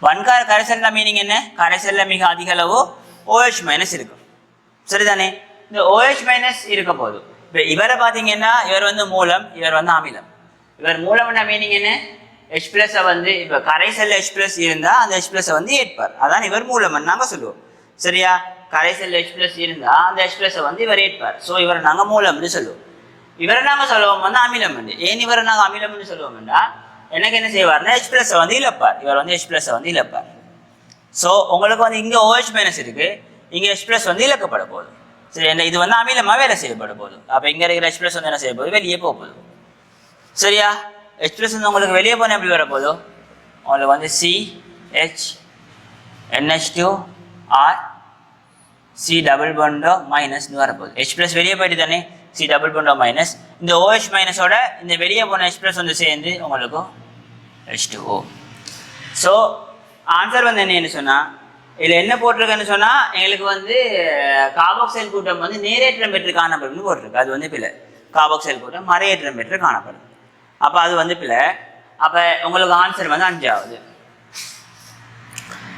வன்கார கரைசல்ல மீனிங் என்ன? கரைசல்ல மிக அதிக அளவு OH மைனஸ் இருக்கும். சரிதானே? இந்த OH மைனஸ் இருக்க போதும். இப்போ இவரை பார்த்தீங்கன்னா இவர் வந்து மூலம், இவர் வந்து அமிலம். இவர் மூலம்னா மீனிங் என்ன? H பிளஸ் வந்து இப்போ கரைசல்ல H பிளஸ் இருந்தா அந்த H பிளஸ் வந்து ஏற்பார், அதான் இவர் மூலம்னு நாங்கள் சொல்லுவோம். சரியா? கரைசல்ல H பிளஸ் இருந்தா அந்த H பிளஸ் வந்து இவர் ஏற்பார். ஸோ இவரை நாங்கள் மூலம்னு சொல்லுவோம். இவரை நாங்கள் சொல்லுவோம் வந்து அமிலம். ஏன் இவரை நாங்கள் அமிலம்னு சொல்லுவோம்னா எனக்கு என்ன செய்வார்னா H பிளஸ் வந்து இழப்பார், இவர் வந்து H பிளஸ் வந்து இழப்பார். ஸோ உங்களுக்கு வந்து இங்கே OH மைனஸ் இருக்கு, இங்கே H பிளஸ் வந்து இழக்கப்பட போகுது. சரி, என்ன இது வந்து அமிலமாக வேலை செய்யப்பட போகுது. அப்போ இங்கே இருக்கிற H பிளஸ் வந்து என்ன செய்ய போகுது? வெளியே போக போகுது. சரியா? H பிளஸ் வந்து உங்களுக்கு வெளியே போனால் எப்படி வர போதும்? உங்களுக்கு வந்து CH NH2 R C double பண்டோ மைனஸ்னு வரப்போகுது. H பிளஸ் வெளியே போயிட்டு தானே, C டபுள் பண்டோ மைனஸ், இந்த OH மைனஸோட இந்த வெளியே போன H பிளஸ் வந்து சேர்ந்து உங்களுக்கு H2O. ஸோ ஆன்சர் வந்து என்னன்னு சொன்னால் இதில் என்ன போட்டிருக்குன்னு சொன்னால் எங்களுக்கு வந்து கார்பாக்சைல் கூட்டம் வந்து நேரேற்றம் பெற்று காணப்படும்னு போட்டிருக்கு. அது வந்து பிள்ளை கார்பாக்சைல் கூட்டம் மறையேற்றம் பெற்று காணப்படும். அப்போ அது வந்து பிள்ளை. அப்போ உங்களுக்கு ஆன்சர் வந்து 5வது.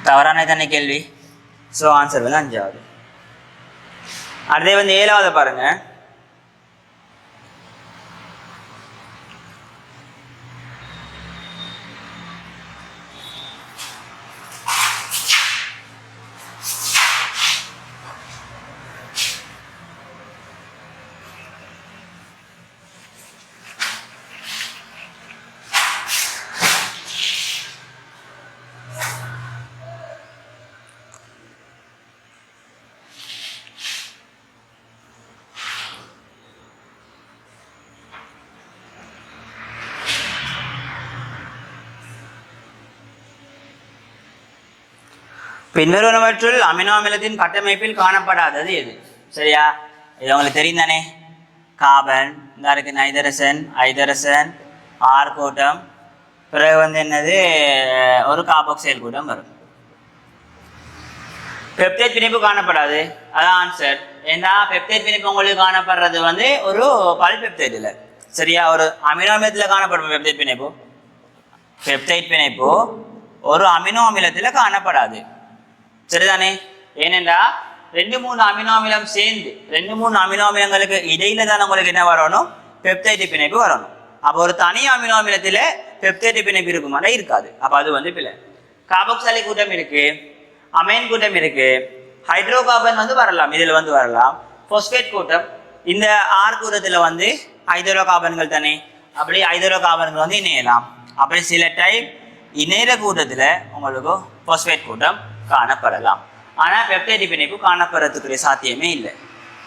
தவறான தானே கேள்வி. ஸோ ஆன்சர் வந்து 5வது. அடுத்தே வந்து 7வது பாருங்க. பின்வருவனவற்றுள் அமினோ அமிலத்தின் கட்டமைப்பில் காணப்படாதது எது? சரியா? இது உங்களுக்கு தெரியும் தானே. கார்பன், இந்த இருக்கு நைதரசன், ஐதரசன், ஆர் கூட்டம், பிறகு வந்து என்னது ஒரு கார்பாக்சைல் கூட்டம் வரும். பெப்டைட் பிணைப்பு காணப்படாது, அதான் ஆன்சர். ஏன்னா பெப்டைட் பிணைப்பு உங்களுக்கு காணப்படுறது வந்து ஒரு பாலிபெப்டைடில். சரியா? ஒரு அமினோ அமிலத்தில் காணப்படும் பெப்டைட் பிணைப்பு. பெப்டைட் பிணைப்பு ஒரு அமினோ அமிலத்தில் காணப்படாது. சரிதானே? ஏனென்றா 2-3 அமினோ அமிலம் சேர்ந்து 2-3 அமினோ அமிலங்களுக்கு இடையில தான் உங்களுக்கு என்ன வரணும்? பெப்டைட் பிணைப்பு வரணும். அப்போ ஒரு தனி அமினோ அமிலத்தில் பெப்டைட் பிணைப்பு இருக்குமானா இருக்காது. அப்போ அது வந்து பிள்ளை. கார்பாக்சைலிக் கூட்டம் இருக்கு, அமைன் கூட்டம் இருக்கு, ஹைட்ரோ கார்பன் வந்து வரலாம், இதில் வந்து வரலாம். பாஸ்பேட் கூட்டம், இந்த ஆர் கூட்டத்தில் வந்து ஹைட்ரோ கார்பன்கள் தானே, அப்படி ஹைட்ரோ கார்பன்கள் வந்து இணையலாம். அப்படி சில டைப் இணைய கூட்டத்தில் உங்களுக்கு பாஸ்பேட் கூட்டம் காணப்படலாம். ஆனால் பெப்டைட் பிணைப்பு காணப்படுறதுக்குரிய சாத்தியமே இல்லை.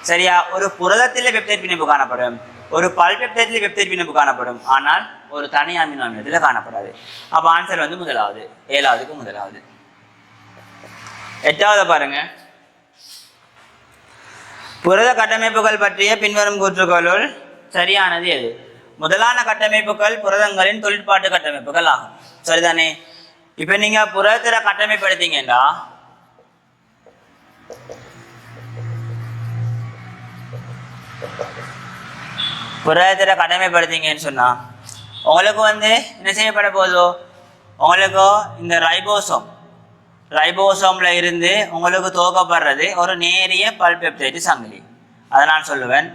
சரியா? ஒரு புரதத்தில் பெப்டைட் பிணைப்பு காணப்படும், ஒரு பல்பெப்டைட்ல பெப்டைட் பிணைப்பு காணப்படும், ஆனால் ஒரு தனி அமினோ அமிலத்தில் காணப்படாது. அப்போ ஆன்சர் வந்து 1வது. 7வதுக்கு 1வது. 8வது பாருங்க. புரத கட்டமைப்புகள் பற்றிய பின்வரும் கூற்றுகளுள் சரியானது எது? முதலான கட்டமைப்புகள் புரதங்களின் தொழிற்பாட்டு கட்டமைப்புகள் ஆகும். சரிதானே? இப்ப நீங்க புரதத்தில கட்டமைப்பு எடுத்தீங்கன்னா சொன்னா உங்களுக்கு வந்து என்ன செய்யப்பட போதோ, உங்களுக்கு இந்த ரைபோசோம்ல இருந்து உங்களுக்கு துவக்கப்படுறது ஒரு நேரிய பல்பெப்டைடு சங்கிலி. அதை நான் சொல்லுவேன்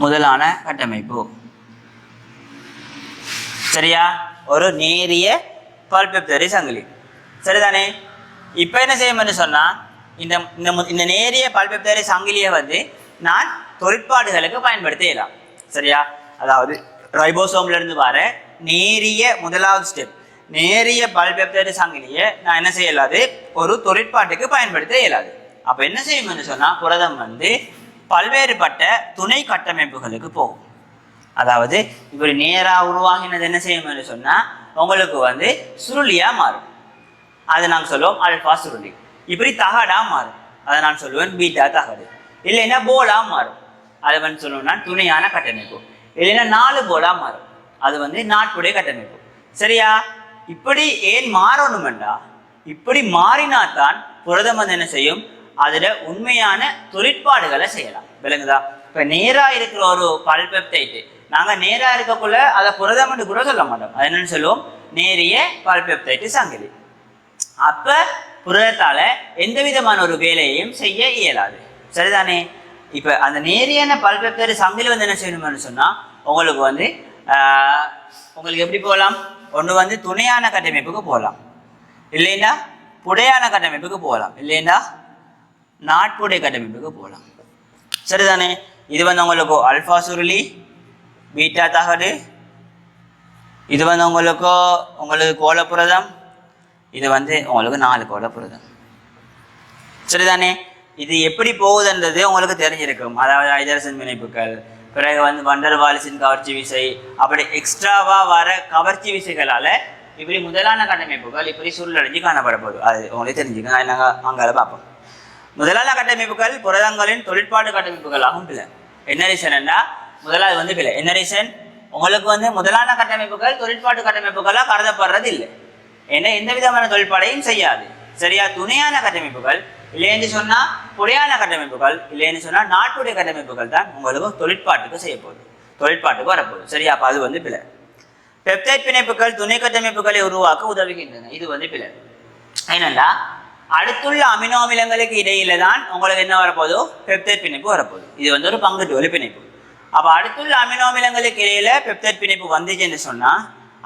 முதலான கட்டமைப்பு. சரியா? ஒரு நேரிய பல்பெப்டைடு சங்கிலி. சரிதானே? இப்போ என்ன செய்யணும்னு சொன்னா இந்த நேரிய பல்பெப்டைடு சங்கிலியை வந்து நான் தொழிற்பாடுகளுக்கு பயன்படுத்தலாம். சரியா? அதாவது ரைபோசோம்ல இருந்து வர நேரிய முதலாவது ஸ்டெப் நேரிய பல்பெப்டைடு சங்கிலியை நான் என்ன செய்யலாது? ஒரு தொழிற்பாட்டுக்கு பயன்படுத்த இயலாது. அப்போ என்ன செய்யணும்னு சொன்னா புரதம் வந்து பல்வேறுபட்ட துணை கட்டமைப்புகளுக்கு போகும். அதாவது இப்படி நேரா உருவாகினது என்ன செய்யும் சொன்னா உங்களுக்கு வந்து சுருளியா மாறும். அதை நாங்கள் சொல்லுவோம் அல்பா சுருளி. இப்படி தகடா மாறும், அதை நான் சொல்லுவேன் பீட்டா தகடு. இல்லைன்னா போலா மாறும், அதை வந்து சொல்லுவேன் துணையான கட்டமைப்பு. இல்லைன்னா 4 போலா மாறும், அது வந்து நாட்புடைய கட்டமைப்பு. சரியா? இப்படி ஏன் மாறணுமெண்டா, இப்படி மாறினாத்தான் புரதம் வந்து என்ன செய்யும், அதுல உண்மையான தொழிற்பாடுகளை செய்யலாம். விளங்குதா? இப்ப நேரா இருக்கிற ஒரு பல்பெப்டைட், நாங்க நேரா இருக்கக்குள்ள அதை புரதம் என்று கூட சொல்ல மாட்டோம். அது என்னன்னு சொல்லுவோம், நேரிய பல்பெப்டைட் சங்கிலி. அப்ப புரதத்தால எந்த விதமான ஒரு வேலையையும் செய்ய இயலாது. சரிதானே? இப்ப அந்த நேரியான பல்பெப்டைட் சங்கிலி வந்து என்ன செய்யணும்னு சொன்னா உங்களுக்கு வந்து உங்களுக்கு எப்படி போகலாம், ஒன்று வந்து துணையான கட்டமைப்புக்கு போகலாம், இல்லைன்னா புடையான கட்டமைப்புக்கு போகலாம், இல்லைன்னா நாட்புடை கட்டமைப்புக்கு போகலாம். சரிதானே? இது வந்து உங்களுக்கு அல்பா சுருளி, பீட்டா தகடு, இது வந்து உங்களுக்கு கோளப்புரதம், இது வந்து உங்களுக்கு 4 கோளப்புரதம். சரிதானே? இது எப்படி போகுதுன்றது உங்களுக்கு தெரிஞ்சிருக்கும். அதாவது ஹைட்ரஜன் பிணைப்புகள், பிறகு வந்து வண்டர்வால்ஸின் கவர்ச்சி விசை, அப்படி எக்ஸ்ட்ராவா வர கவர்ச்சி விசைகளால இப்படி முதலான கட்டமைப்புகள் இப்படி சுருளடைஞ்சு காணப்பட போகுது. அது உங்களுக்கு தெரிஞ்சுக்க நாங்கள் அங்கால பார்ப்போம். முதலான கட்டமைப்புகள் புரதங்களின் தொழிற்பாடு கட்டமைப்புகளாகவும் பிள்ளை. என்ன ரீசன்னா முதலாவது வந்து பிள்ளை என்ன ரீசன், உங்களுக்கு வந்து முதலான கட்டமைப்புகள் தொழிற்பாட்டு கட்டமைப்புகளாக கருதப்படுறது இல்லை. ஏன்னா எந்த விதமான தொழிற்பாடையும் செய்யாது. சரியா? துணையான கட்டமைப்புகள் இல்லைன்னு சொன்னா புடையான கட்டமைப்புகள் இல்லைன்னு சொன்னா நாட்டுடைய கட்டமைப்புகள் தான் உங்களுக்கு தொழிற்பாட்டுக்கு செய்ய போகுது, தொழிற்பாட்டுக்கு வரப்போகுது. சரியா? அப்ப அது வந்து பிழை. பெப்டைட் பிணைப்புகள் துணை கட்டமைப்புகளை உருவாக்க உதவுகின்றன. இது வந்து பிழை. ஏனென்றா அடுத்துள்ள அமினோ அமிலங்களுக்கு இடையில தான் உங்களுக்கு என்ன வரப்போதோ பெப்டைட் பிணைப்பு வரப்போகுது. இது வந்து ஒரு பங்குட்டு வலி பிணைப்பு. அப்ப அடுத்துள்ள அமினோ அமிலங்களுக்கு இடையில பெப்டைட் பிணைப்பு வந்துச்சுன்னு சொன்னா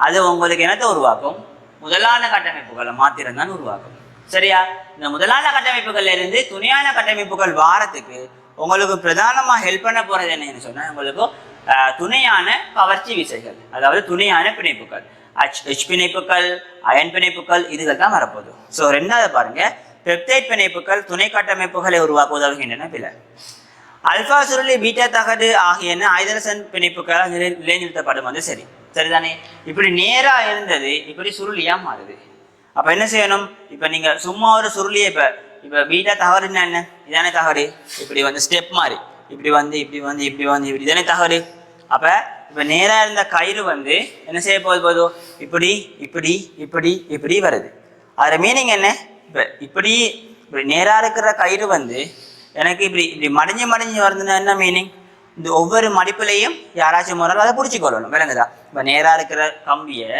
அது உங்களுக்கு என்னத்தை உருவாக்கும், முதலான கட்டமைப்புகளை மாத்திரம் தான் உருவாக்கும். சரியா? இந்த முதலான கட்டமைப்புகள்ல இருந்து துணையான கட்டமைப்புகள் வாரத்துக்கு உங்களுக்கு பிரதானமா ஹெல்ப் பண்ண போறது என்னன்னு சொன்னா உங்களுக்கு துணையான கவர்ச்சி விசைகள், அதாவது துணையான பிணைப்புகள், H பிணைப்புகள், அயன் பிணைப்புகள், இதுகள் தான் வரப்போகுது. ஸோ ரெண்டாவது பாருங்க, பெப்டைட் பிணைப்புகள் துணை கட்டமைப்புகளை உருவாக்க உதவுகின்றன. பிள்ளை அல்பா சுருளி, பீட்டா தகடு ஆகியன ஹைட்ரஜன் பிணைப்புகள் நிலைநிறுத்தப்படும். வந்து சரி சரிதானே? இப்படி நேரா இருந்தது இப்படி சுருளியா மாறுது. அப்ப என்ன செய்யணும், இப்ப நீங்க சும்மா ஒரு சுருளியை இப்ப பீட்டா தகடுன்னா என்ன, இதானே தகடு, இப்படி வந்து ஸ்டெப் மாதிரி இப்படி வந்து இப்படி வந்து இப்படி வந்து இப்படி இதானே தகடு. அப்ப இப்ப நேரா இருந்த கயிறு வந்து என்ன செய்ய போதோ இப்படி இப்படி இப்படி இப்படி வருது. அதோட மீனிங் என்ன, இப்ப இப்படி இப்படி நேரா இருக்கிற கயிறு வந்து எனக்கு இப்படி இப்படி மடிஞ்சு மடிஞ்சு வருதுன்னா என்ன மீனிங், இந்த ஒவ்வொரு மடிப்புலையும் யாராச்சும் முதல்ல அதை பிடிச்சிக்கொள்ளணும். விளங்குதா? இப்ப நேரா இருக்கிற கம்பியை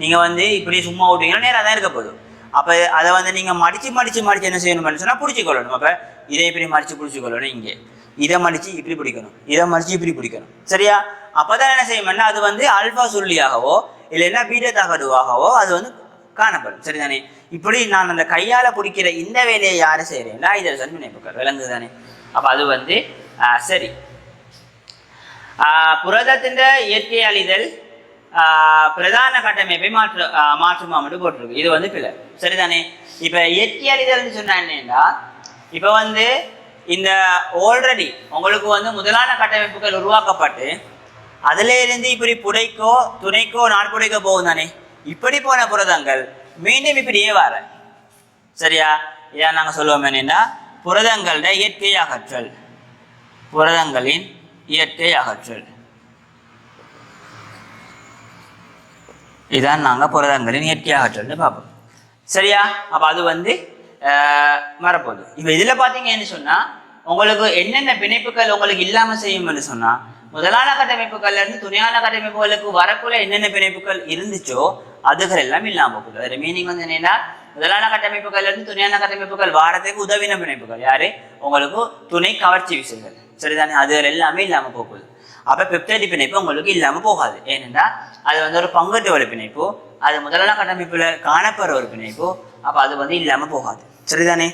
நீங்க வந்து இப்படி சும்மா ஓட்டுவீங்கன்னா நேராக தான் இருக்க போதும். அப்ப அதை வந்து நீங்க மடிச்சு மடிச்சு மடிச்சு என்ன செய்யணும்னு சொன்னா பிடிச்சிக்கொள்ளணும். அப்ப இதை இப்படி மடிச்சு பிடிச்சிக்கொள்ளணும், இங்கே இதை மடிச்சு இப்படி பிடிக்கணும், இதை மடிச்சு இப்படி பிடிக்கணும். சரியா? அப்பதான் என்ன செய்யணும்னா அது வந்து அல்பா சுருளியாகவோ இல்லைன்னா பீட்டா தகடுவாகவோ அது வந்து காணப்படும். சரிதானே? இப்படி நான் அந்த கையால பிடிக்கிற இந்த வேலையை யாரு செய்யறேன்னா ஹைட்ரஜன் பிணைப்புகள். விளங்குதானே? அப்ப அது வந்து சரி. புரதத்தின் இயற்கை அழிதல் பிரதான கட்டமைப்பை மாற்றுமாமட்டு போட்டிருக்கு. இது வந்து பிழை. சரிதானே? இப்ப இயற்கை அழிதல் சொன்னா என்னன்னா, இப்ப வந்து இந்த ஆல்ரெடி உங்களுக்கு வந்து முதலான கட்டமைப்புகள் உருவாக்கப்பட்டு அதுல இருந்து இப்படி புடைக்கோ துணைக்கோ நாட்புடைக்கோ போகும் தானே. இப்படி போன புரதங்கள் மீண்டும் இப்படியே வர. சரியா? இதான் நாங்க சொல்லுவோம் என்னன்னா புரதங்களோட இயற்கை அகற்றல், புரதங்களின் இயற்கை அகற்றல். இதான் நாங்க புரதங்களின் இயற்கை அகற்றல்னு பார்ப்போம். சரியா? அப்ப அது வந்து வரப்போகுது. இப்ப இதுல பாத்தீங்கன்னு சொன்னா உங்களுக்கு என்னென்ன பிணைப்புகள் உங்களுக்கு இல்லாம செய்யும்னு சொன்னா முதலான கட்டமைப்புகள்ல இருந்து துணையான கட்டமைப்புகளுக்கு வரக்குள்ள என்னென்ன பிணைப்புகள் இருந்துச்சோ அதுகள் எல்லாம் இல்லாம போகுது. அதோட மீனிங் வந்து என்னன்னா முதலான கட்டமைப்புகள்ல இருந்து துணையான கட்டமைப்புகள் வாரத்துக்கு உதவின பிணைப்புகள் யாரு, உங்களுக்கு துணை கவர்ச்சி விசைகள். சரிதானே? அது எல்லாமே இல்லாம போகுது. அப்ப பெப்டைட் பிணைப்பு உங்களுக்கு இல்லாம போகாது. ஏனென்றா அது வந்து ஒரு பங்குட்டு வலு பிணைப்பு, அது முதலான கட்டமைப்புல காணப்படுற ஒரு பிணைப்பு. அப்ப அது வந்து இல்லாம போகாது. சரிதானே?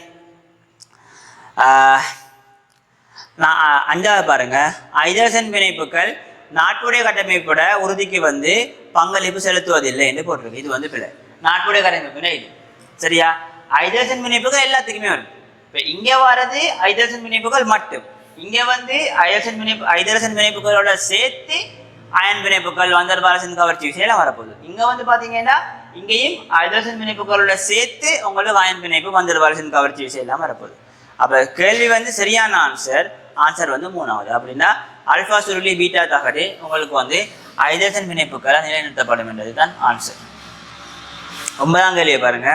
நான் அஞ்சாவது பாருங்க, ஹைட்ரஜன் பிணைப்புகள் நாட்டுடைய கட்டமைப்போட உறுதிக்கு வந்து பங்களிப்பு செலுத்துவதில்லை என்று போட்டிருக்கு. இது வந்து பிழை. நாட்டுடைய கட்டமைப்பு இது. சரியா? ஹைட்ரஜன் பிணைப்புகள் எல்லாத்துக்குமே வரும். இப்ப இங்க வர்றது ஹைட்ரஜன் பிணைப்புகள் மட்டும், இங்க வந்து ஹைட்ரஜன் பிணைப்புகளோட சேர்த்து அயன் பிணைப்புகள் வந்தர்பாலசின் கவர்ச்சி விசையில வரப்போகுது. இங்க வந்து பாத்தீங்கன்னா இங்கேயும் ஹைட்ரஜன் பிணைப்புகளோட சேர்த்து உங்களுக்கு அயன் பிணைப்பு வந்தர்பாலசின் கவர்ச்சி விசையெல்லாம் வரப்போகுது. அப்ப கேள்வி வந்து சரியான ஆன்சர் வந்து 3வது. அப்படின்னா ஆல்பா சுருளி பீட்டா தகடு உங்களுக்கு வந்து ஹைட்ரஜன் பிணைப்புகளால் நிலைநிறுத்தப்படும் என்றதுதான் ஆன்சர். 9ஆம் கேள்வியை பாருங்க.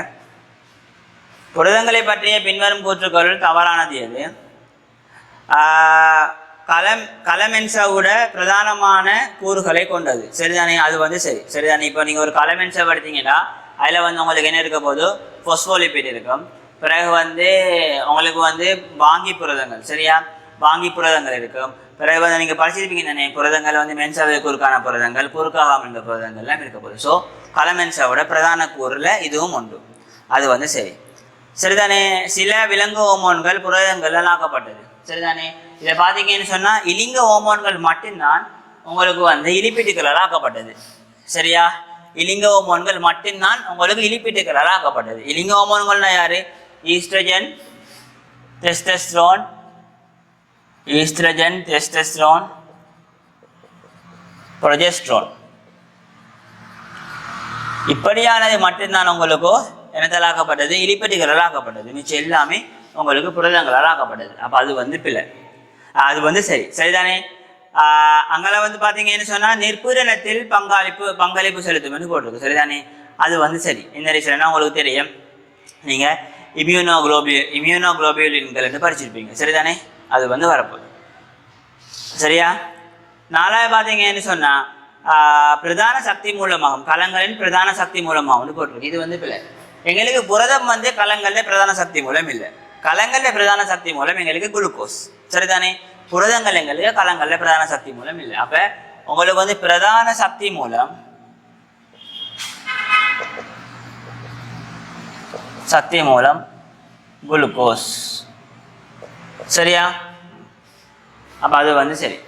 புரதங்களை பற்றிய பின்வரும் கூற்றுக்கள் தவறானது எது? கலமென்சாவோட பிரதானமான கூறுகளை கொண்டது. சரிதானே? அது வந்து சரிதானே. இப்போ நீங்கள் ஒரு கலமென்சா எடுத்தீங்கன்னா அதில் வந்து உங்களுக்கு என்ன இருக்க போது? பொஸ்போலிபிட் இருக்கும். பிறகு வந்து உங்களுக்கு வந்து வாங்கி புரதங்கள், சரியா? வாங்கி புரதங்கள் இருக்கும். பிறகு வந்து நீங்கள் படிச்சிருப்பீங்க தானே, புரதங்கள் வந்து மென்சாவை குறுக்கான புரதங்கள், குறுக்காகாமல் இருந்த புரதங்கள்லாம் இருக்க போகுது. ஸோ கலமென்சாவோட பிரதான கூறில் இதுவும் உண்டு. அது வந்து சரிதானே. சில விலங்கு ஹோமோன்கள் புரதங்கள்லாம் ஆக்கப்பட்டது. சரிதானே. இதை பார்த்தீங்கன்னு சொன்னால் இலிங்க ஹோமோன்கள் மட்டும்தான் உங்களுக்கு வந்து இலிப்பிட்டுகளால் ஆக்கப்பட்டது. சரியா? இலிங்க ஹோமோன்கள் மட்டும்தான் உங்களுக்கு இலிப்பிட்டுகளால் ஆக்கப்பட்டது. இலிங்க ஹோமோன்கள்னா யாரு? ஈஸ்ட்ரஜன், டெஸ்டஸ்டரோன், ப்ரொஜெஸ்ட்ரோன், இப்படியானது மட்டும்தான் உங்களுக்கு என்னத்தால் ஆக்கப்பட்டது? இலிப்பெட்டிகளால் ஆக்கப்பட்டது. மிச்சம் எல்லாமே உங்களுக்கு புரதங்களால் ஆக்கப்பட்டது. அப்போ அது வந்து பிழை. அது வந்து சரிதானே. அங்கே வந்து பார்த்தீங்கன்னு சொன்னால் நிற்புரணத்தில் பங்களிப்பு செலுத்தும்னு போட்டிருக்கு. சரிதானே. அது வந்து சரி. இந்த ரீசன்னா உங்களுக்கு தெரியும், நீங்கள் இம்யூனோகுளோபியூலின்கள் என்று படிச்சிருப்பீங்க. சரிதானே. அது வந்து வரப்போகுது. சரியா? 4வது பார்த்தீங்கன்னு சொன்னால் பிரதான சக்தி மூலமாகும், கலங்களின் பிரதான சக்தி மூலமாகும்னு போட்டிருக்கு. இது வந்து பிள்ளை. எங்களுக்கு புரதம் வந்து கலங்கள்ல பிரதான சக்தி மூலம் இல்லை. கலங்கள்ல பிரதான சக்தி மூலம் எங்களுக்கு குளுக்கோஸ். சரிதானே. புரதங்கள் எங்களுக்கு கலங்கள்ல பிரதான சக்தி மூலம் இல்லை. அப்ப உங்களுக்கு வந்து பிரதான சக்தி மூலம் குளுக்கோஸ். சரியா? அப்ப அது வந்து சரி.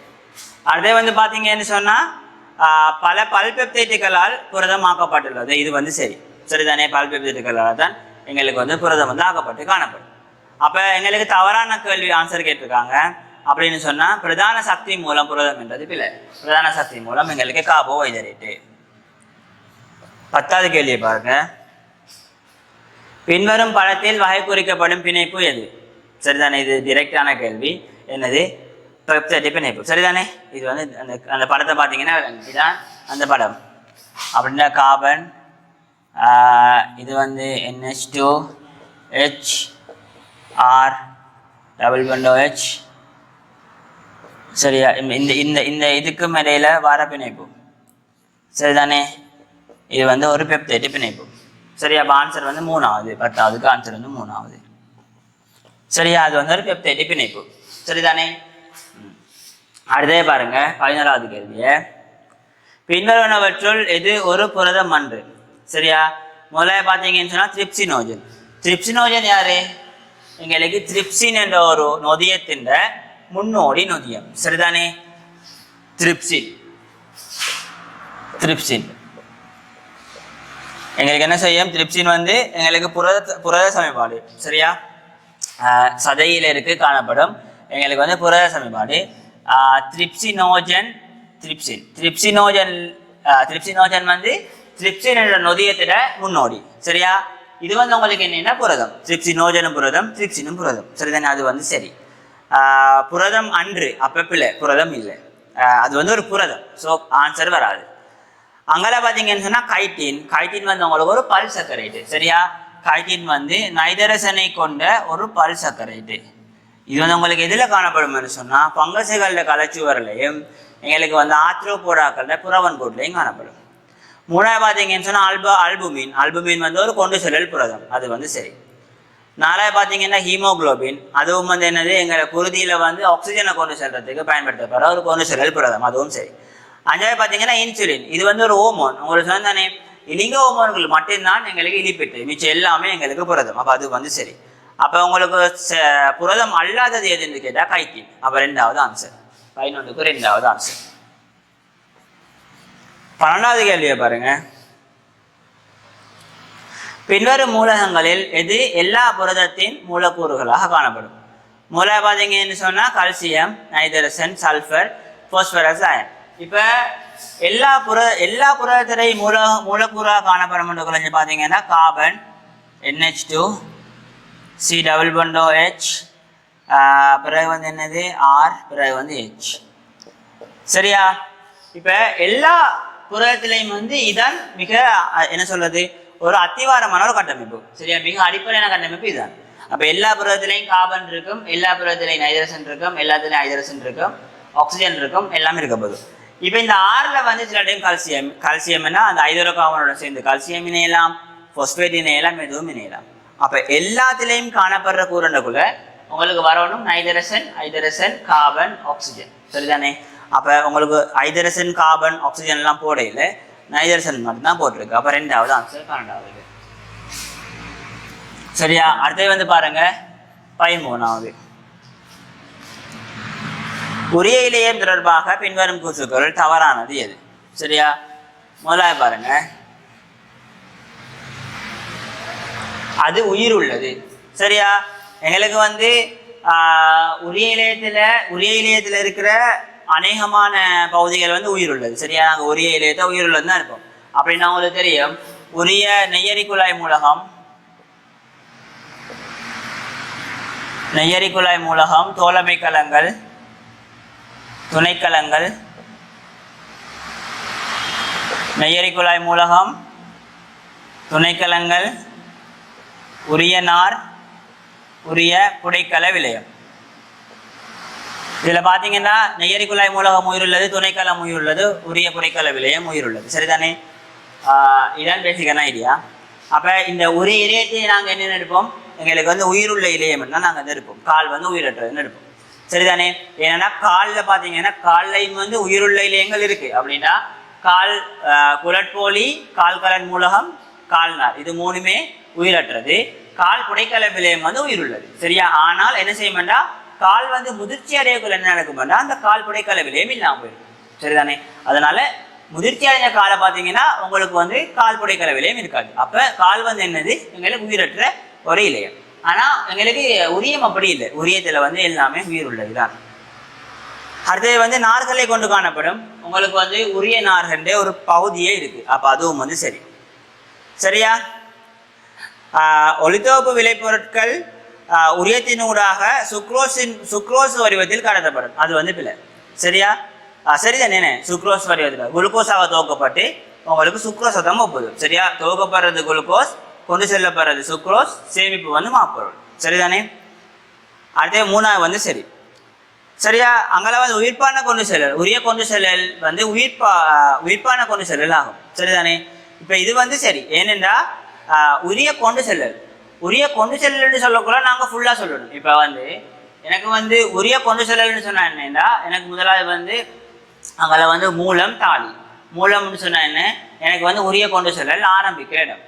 அதே வந்து பாத்தீங்கன்னு சொன்னா பல பல்பெப்டைட்டுகளால் புரதமாக்கப்பட்டுள்ளது. இது வந்து சரிதானே. பல்பெப்டைட்டுகளால் தான் எங்களுக்கு வந்து புரதம் வந்து ஆக்கப்பட்டு காணப்படும். அப்ப எங்களுக்கு தவறான கேள்வி ஆன்சர் கேட்டிருக்காங்க. அப்படின்னு சொன்னா பிரதான சக்தி மூலம் புரதம் என்றது பிள்ளை. பிரதான சக்தி மூலம் எங்களுக்கு கார்போஹைட்ரேட்டு. 10வது கேள்வியை பாருங்க. பின்வரும் படத்தில் வகை குறிக்கப்படும் பிணைப்பு எது? சரிதானே. இது டிரெக்டான கேள்வி. என்னது? பெப்டைடு பிணைப்பு. சரிதானே. இது வந்து அந்த படத்தை பார்த்தீங்கன்னா இதுதான் அந்த படம். அப்படின்னா கார்பன், இது வந்து NH2H R டபுள் பண்டோ H. சரியா? இந்த இதுக்கும் இடையில வர பிணைப்பு. சரிதானே. இது வந்து ஒரு பெப்டைடு பிணைப்பு. சரியா? அப்போ ஆன்சர் வந்து 3வது. 10வதுக்கு ஆன்சர் வந்து 3வது. சரியா? அது வந்து ஒரு பெப்டைடு பிணைப்பு. சரிதானே. அடுத்தே பாருங்க 11வது கேள்விய. பின்வருவனவற்றுள் எது ஒரு புரதம் அன்று? சரியா? முதல்ல பார்த்தீங்கன்னு சொன்னா த்ரிப்சினோஜன். த்ரிப்சினோஜன் யாரு? எங்களுக்கு த்ரிப்சின் என்ற ஒரு நொதியத்தின் முன்னோடி நொதியம். சரிதானே. த்ரிப்சின் எங்களுக்கு என்ன செய்யும்? த்ரிப்சின் வந்து எங்களுக்கு புரத சமன்பாடு. சரியா? சதையில இருக்கு காணப்படும் எங்களுக்கு வந்து புரத சமன்பாடு. த்ரிப்சினோஜன் வந்து த்ரிப்சின் என்ற நொதியத்திட முன்னோடி. சரியா? இது வந்து உங்களுக்கு என்னன்னா புரதம். த்ரிப்சினோஜனும் புரதம், த்ரிப்சினும் புரதம். சரிதானே. அது வந்து சரி. புரதம் அன்று, அப்ப பிள்ளை, புரதம் இல்லை. அது வந்து ஒரு புரதம். ஸோ ஆன்சர் வராது. அங்கெல்லாம் பார்த்தீங்கன்னு சொன்னா கைட்டின் வந்து உங்களுக்கு ஒரு பல் சக்கரைட்டு. சரியா? கைட்டின் வந்து நைதரசனை கொண்ட ஒரு பல் சக்கரைட்டு. இது வந்து உங்களுக்கு எதில் காணப்படும்னு சொன்னா பங்கசுகளில் கலச்சுவரிலையும் எங்களுக்கு வந்து ஆத்ரோபோடாக்கள புறவன் கோட்லையும் காணப்படும். 3வது பார்த்தீங்கன்னு சொன்னா அல்புமின் வந்து ஒரு கொண்டு செல்லல் புரதம். அது வந்து சரி. 4வது பார்த்தீங்கன்னா ஹீமோகுளோபின், அதுவும் வந்து என்னது? எங்களை குருதியில வந்து ஆக்சிஜனை கொண்டு செல்றதுக்கு பயன்படுத்தப்படுற ஒரு கொண்டு செல்லல் புரதம். அதுவும் சரி. 5வது பார்த்தீங்கன்னா இன்சுலின். இது வந்து ஒரு ஹோமோன். உங்களுக்கு சொன்னானே இலிங்க ஹோமோன்கள் மட்டும்தான் எங்களுக்கு இலிப்பிட்டு, மிச்சம் எல்லாமே எங்களுக்கு புரதம். அப்போ அது வந்து சரி. அப்போ உங்களுக்கு புரதம் அல்லாதது எதுன்னு கேட்டால் கைட்டின். அப்போ 2வது ஆன்சர். 11க்கு 2வது ஆன்சர். 12வது கேள்வியை பாருங்க. பின்வரும் மூலகங்களில் எது எல்லா புரதத்தின் மூலக்கூறுகளாக காணப்படும்? மூல பார்த்தீங்கன்னு சொன்னா calcium, nitrogen, sulphur, phosphorus, iron. இப்போ எல்லா புரதத்திரை மூலக்கூறாக காணப்படும் குறைஞ்சு பார்த்தீங்கன்னா கார்பன் NH2 C டபுள் பண்டோ H பிறகு வந்து என்னது R பிறகு வந்து H. சரியா? இப்ப எல்லா புரதத்திலையும் வந்து இதான் மிக என்ன சொல்றது ஒரு அத்திவாரமான ஒரு கட்டமைப்பு. சரியா? மிக அடிப்படையான கட்டமைப்பு இதுதான். அப்ப எல்லா புரதத்திலையும் கார்பன் இருக்கும், எல்லா புரதத்திலையும் நைட்ரஜன் இருக்கும், எல்லாத்துலயும் ஹைட்ரஜன் இருக்கும், ஆக்சிஜன் இருக்கும், எல்லாமே இருக்க போகுது. இப்ப இந்த ஆறுல வந்து சில டைம் கால்சியம்னா அந்த ஹைட்ரோ கார்பனோட சேர்ந்து கால்சியம் இணையலாம், பாஸ்பேட் இணையலாம், எதுவும் இணையலாம். அப்ப எல்லாத்திலையும் காணப்படுற கூரண்டுக்குள்ள உங்களுக்கு வரணும் ஹைட்ரஜன் கார்பன் ஆக்சிஜன். சரிதானே? அப்ப உங்களுக்கு ஹைட்ரஜன் கார்பன் ஆக்சிஜன் எல்லாம் போடையில நைட்ரஜன் மட்டும் தான் போட்டிருக்கு. அப்ப ரெண்டாவது ஆன்சர் 12வது. சரியா? அடுத்தது வந்து பாருங்க 13வது. உரிய இலையம் தொடர்பாக பின்வரும் கூற்றுக்கள் தவறானது எது? சரியா? முதலாவது பாருங்க, அது உயிர் உள்ளது. சரியா? எங்களுக்கு வந்து உரிய இலையத்துல இருக்கிற அநேகமான பகுதிகள் வந்து உயிர் உள்ளது. சரியா? நாங்கள் உரிய இலையத்தை உயிர் உள்ளது தான் இருப்போம். அப்படின்னா உங்களுக்கு தெரியும், உரிய நெய்யரி குழாய் மூலகம், தோழமை கலங்கள், துணைக்கலங்கள், நெய்யரி குழாய் மூலகம், துணைக்கலங்கள், உரிய நார், உரிய புடைக்கல விலையம். இதுல பாத்தீங்கன்னா நெய்யரி குழாய் மூலகம் உயிருள்ளது, துணைக்கலம் உயிருள்ளது, உரிய புடைக்கல விலையம் உயிருள்ளது. சரிதானே? இதான் பேசிக்கான ஐடியா. அப்ப இந்த உரிய இலையத்தை நாங்க என்ன எடுப்போம்? எங்களுக்கு வந்து உயிருள்ள இலையம் தான் நாங்க எடுப்போம். கால் வந்து உயிரற்றதுன்னு எடுப்போம். சரிதானே? ஏன்னா காலில் பாத்தீங்கன்னா கால்லையும் வந்து உயிருள்ள இலையங்கள் இருக்கு. அப்படின்னா கால் குலட்போலி, கால்கலன் மூலகம், கால்நார், இது மூணுமே உயிரற்றது. கால் புடைக்கல விலையம் வந்து உயிருள்ளது. சரியா? ஆனால் என்ன செய்ய வேண்டாம், கால் வந்து முதிர்ச்சி அடையக்குள்ள என்ன நடக்கும் வேண்டாம், அந்த கால் புடைக்கல விலையம் இல்லாமல் போயிடும். சரிதானே? அதனால முதிர்ச்சி அடைஞ்ச காலை பார்த்தீங்கன்னா உங்களுக்கு வந்து கால் புடைக்கல விலையம் இருக்காது. அப்ப கால் வந்து என்னது, எங்களுக்கு உயிரற்ற ஒரு இலையம். ஆனா எங்களுக்கு உரியம் அப்படி இல்லை. உரியத்துல வந்து எல்லாமே உயிர் உள்ளதுதான். அடுத்தது வந்து நார்களை கொண்டு காணப்படும் உங்களுக்கு வந்து உரிய நார்கண்ட ஒரு பகுதியே இருக்கு. அப்ப அதுவும் வந்து சரி. சரியா? ஒளித்தொகுப்பு விளைபொருட்கள் உரியத்தினூடாக சுக்ரோஸ் வடிவத்தில் கடத்தப்படும். அது வந்து பிள்ளை. சரியா? சரிதானே? சுக்ரோஸ் வடிவத்தில் குளுக்கோஸாக துவக்கப்பட்டு உங்களுக்கு சுக்ரோஸை தான் போகுது. சரியா? துவக்கப்படுறது குளுக்கோஸ், கொண்டு செல்லப்படுறது சுக்ரோஸ், சேமிப்பு வந்து மாப்பொருள். சரிதானே? அடுத்த மூணாவது வந்து சரி. சரியா? அங்கெல்லாம் வந்து உயிர்ப்பான கொண்டு செல்லல், உரிய கொண்டு செல்லல் வந்து உயிர்ப்பான கொண்டு செல்லல் ஆகும். சரிதானே? இப்ப இது வந்து சரி. ஏனென்றா உரிய கொண்டு செல்லல்னு சொல்லக்கூட நாங்க ஃபுல்லா சொல்லணும். இப்ப வந்து எனக்கு வந்து உரிய கொண்டு செல்லல்னு சொன்னா என்னன்னா, எனக்கு முதலாவது வந்து அங்கே வந்து மூலம்னு சொன்னா என்ன, எனக்கு வந்து உரிய கொண்டு செல்லல் ஆரம்பிக்கிற இடம்.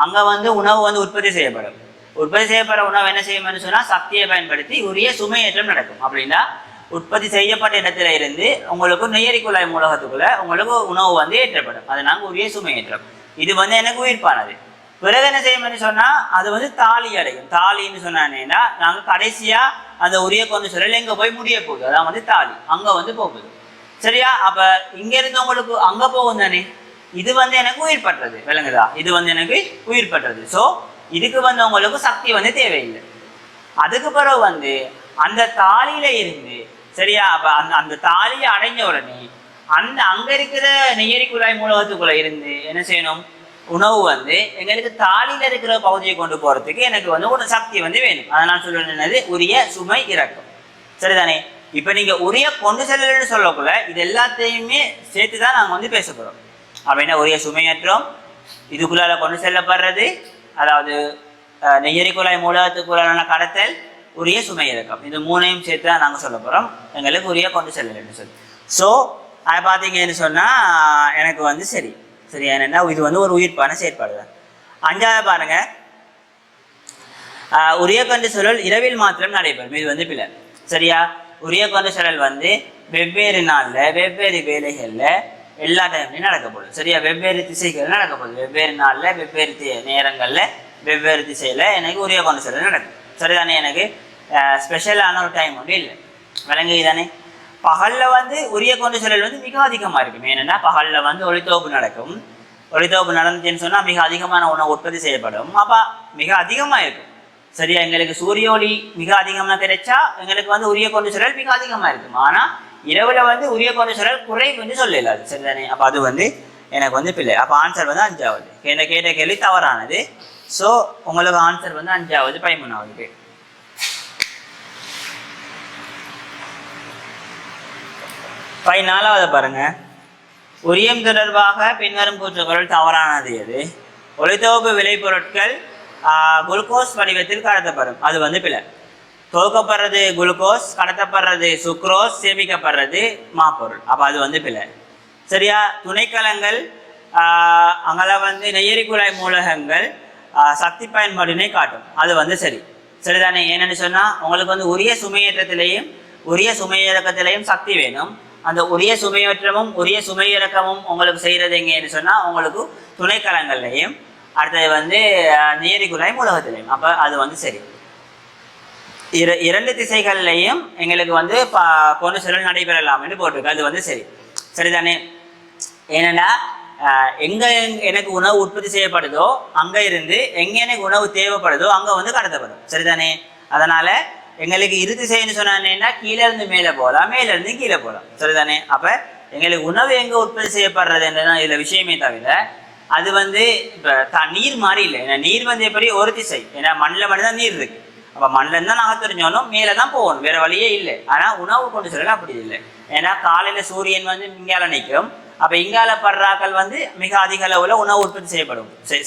அங்க வந்து உணவு வந்து உற்பத்தி செய்யப்படுற உணவு என்ன செய்யும்னு சொன்னா சக்தியை பயன்படுத்தி உரிய சுமையேற்றம் நடக்கும். அப்படின்னா உற்பத்தி செய்யப்பட்ட இடத்துல இருந்து உங்களுக்கு நெய்யரி குழாய் மூலகத்துக்குள்ள உங்களுக்கு உணவு வந்து ஏற்றப்படும். அது நாங்கள் உரிய சுமையேற்றம். இது வந்து எனக்கு உயிர்ப்பானது. பிறகு என்ன செய்யும்னு சொன்னா அது வந்து தாலி அடையும். தாலின்னு சொன்னா நாங்க கடைசியா அந்த உரிய கொண்டு செல்லல் எங்க போய் முடிய போகுது, அதான் வந்து தாலி, அங்க வந்து போகுது. சரியா? அப்ப இங்க இருந்து உங்களுக்கு அங்க போகும் தானே, இது வந்து எனக்கு உயிர் பற்றது. விளங்குதா? இது வந்து எனக்கு உயிர் பற்றது. ஸோ இதுக்கு வந்து உங்களுக்கு சக்தி வந்து தேவையில்லை. அதுக்கு பிறகு வந்து அந்த தாலியில இருந்து, சரியா, அப்ப அந்த தாலியை அடைஞ்ச உடனே அங்க இருக்கிற நெய்யரி குழாய் மூலகத்துக்குள்ள இருந்து என்ன செய்யணும், உணவு வந்து எங்களுக்கு தாலியில இருக்கிற பகுதியை கொண்டு போறதுக்கு எனக்கு வந்து ஒரு சக்தி வந்து வேணும். அதனால சொல்றது உரிய சுமை இறக்கும். சரிதானே? இப்ப நீங்க உரிய கொண்டு செல்லல்னு சொல்லக்குள்ள இது எல்லாத்தையுமே சேர்த்துதான் நாங்க வந்து பேச போறோம். அப்படின்னா உரிய சுமையேற்றம், இதுக்குள்ளால கொண்டு செல்லப்படுறது, அதாவது நெய்யரி குழாய் மூலகத்துக்குள்ளான கடத்தல், உரிய சுமை இறக்கம், இது மூணையும் சேர்த்து தான் நாங்கள் சொல்ல போகிறோம் எங்களுக்கு உரிய கொண்டு செல்லல்னு சொல்லி. ஸோ அதை பார்த்தீங்கன்னு சொன்னால் எனக்கு வந்து சரி என்னென்னா இது வந்து ஒரு உயிர்ப்பான செயற்பாடு தான். அஞ்சாவது பாருங்க, உரிய கொண்டு செல்லல் இரவில் மாத்திரம் நடைபெறும். இது வந்து பிள்ளை. சரியா? உரிய கொண்டு செல்லல் வந்து வெவ்வேறு நாளில் வெவ்வேறு வேலைகளில் எல்லா டைம்லையும் நடக்கப்படும். சரியா? வெவ்வேறு திசைகள் நடக்கப்படும். வெவ்வேறு நாளில் வெவ்வேறு நேரங்களில் வெவ்வேறு திசையில் எனக்கு உரிய கொண்டு செல்லல் நடக்கும். சரிதானே? எனக்கு ஸ்பெஷலான ஒரு டைம் ஒன்று இல்லை. விளங்குது தானே? பகல்ல வந்து உரிய கொண்டு செல்லல் வந்து மிக அதிகமா இருக்கும். ஏன்னா பகல்ல வந்து ஒளித்தொகுப்பு நடக்கும். ஒளித்தொகுப்பு நடந்துச்சுன்னு சொன்னா மிக அதிகமான உணவு உற்பத்தி செய்யப்படும். அப்ப மிக அதிகமா இருக்கும். சரியா, எங்களுக்கு சூரிய ஒளி மிக அதிகமா கிடைச்சா எங்களுக்கு வந்து உரிய கொண்டு செல்லல் மிக அதிகமா இருக்கும். ஆனா இரவுல வந்து உரிய கொண்டு செல்லல் குறைவுன்னு சொல்லலாது. சரிதானே? அப்ப அது வந்து எனக்கு வந்து பிள்ளை. அப்ப ஆன்சர் வந்து 5வது. கேட்ட கேள்வி தவறானது. ஸோ உங்களுக்கு ஆன்சர் வந்து 5வது 13வது. 14வது பாருங்க. உரியம் தொடர்பாக பின்வரும் கூற்றுக்கள் தவறானது எது? ஒளித்தொகுப்பு விளைபொருட்கள் குளுக்கோஸ் வடிவத்தில் கடத்தப்படும். அது வந்து பிள்ளை. துவக்கப்படுறது குளுக்கோஸ், கடத்தப்படுறது சுக்ரோஸ், சேமிக்கப்படுறது மாப்பொருள். அப்போ அது வந்து பிள்ளை. சரியா, துணைக்கலங்கள் அங்கெல்லாம் வந்து நெய்யரி குழாய் மூலகங்கள் சக்தி பயன்பாட்டினை காட்டும். அது வந்து சரி. சரிதானே? ஏன்னு சொன்னால் உங்களுக்கு வந்து உரிய சுமையேற்றத்திலையும் உரிய சுமையிறக்கத்திலையும் சக்தி வேணும். அந்த உரிய சுமையேற்றமும் உரிய சுமையிறக்கமும் உங்களுக்கு செய்கிறது எங்கேன்னு சொன்னால் உங்களுக்கு துணைக்கலங்கள்லையும் அடுத்தது வந்து நெய்யரி குழாய் மூலகத்திலையும். அப்போ அது வந்து சரி. இரண்டு திசைகள்லையும் எங்களுக்கு வந்து கொண்டு செல்லல் நடைபெறலாம் என்று போட்டிருக்கு. அது வந்து சரி. சரிதானே? ஏன்னா எங்க எனக்கு உணவு உற்பத்தி செய்யப்படுதோ அங்க இருந்து எங்க எனக்கு உணவு தேவைப்படுதோ அங்க வந்து கடத்தப்படும். சரிதானே? அதனால எங்களுக்கு இரு திசைன்னு சொன்னா கீழே இருந்து மேலே போகலாம், மேல இருந்து கீழே போகலாம். சரிதானே? அப்ப எங்களுக்கு உணவு எங்க உற்பத்தி செய்யப்படுறது என்றதான் இதுல விஷயமே தவிர அது வந்து இப்ப நீர் மாதிரி இல்லை. ஏன்னா நீர் வந்து எப்படி ஒரு திசை, ஏன்னா மண்ணில் மட்டும்தான் நீர் இருக்கு. அப்போ மண்ணில் இருந்தால் நாங்கள் தெரிஞ்சாலும் மேலே தான் போகணும், வேற வழியே இல்லை. ஆனால் உணவு கொண்டு செல்லலாம் அப்படி இல்லை. ஏன்னா காலையில் சூரியன் வந்து இங்கால நிற்கும். அப்போ இங்கால படுறாக்கள் வந்து மிக அதிக அளவில் உணவு உற்பத்தி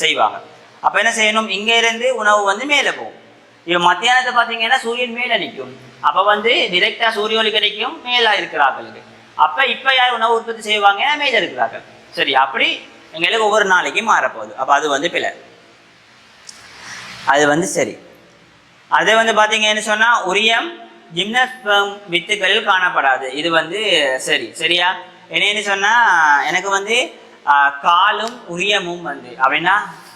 செய்வாங்க. அப்போ என்ன செய்யணும்? இங்கே இருந்து உணவு வந்து மேலே போகும். இப்போ மத்தியானத்தை பார்த்தீங்கன்னா சூரியன் மேலே நிற்கும். அப்போ வந்து டிரெக்டாக சூரிய ஒளி கிடைக்கும் மேலே இருக்கிறார்களுக்கு. அப்போ இப்போ யார் உணவு உற்பத்தி செய்வாங்க? மேலே இருக்கிறார்கள். சரி, அப்படி எங்களுக்கு ஒவ்வொரு நாளைக்கும் மாறப்போகுது. அப்போ அது வந்து பிழை. அது வந்து சரி. அதே வந்து பார்த்தீங்கன்னு சொன்னால் உரியம் ஜிம்னஸ்பெர்ம் வித்துக்களில் காணப்படாது. இது வந்து சரி. சரியா? என்னன்னு சொன்னால் எனக்கு வந்து காலும் உரியமும் வந்து அப்படின்னா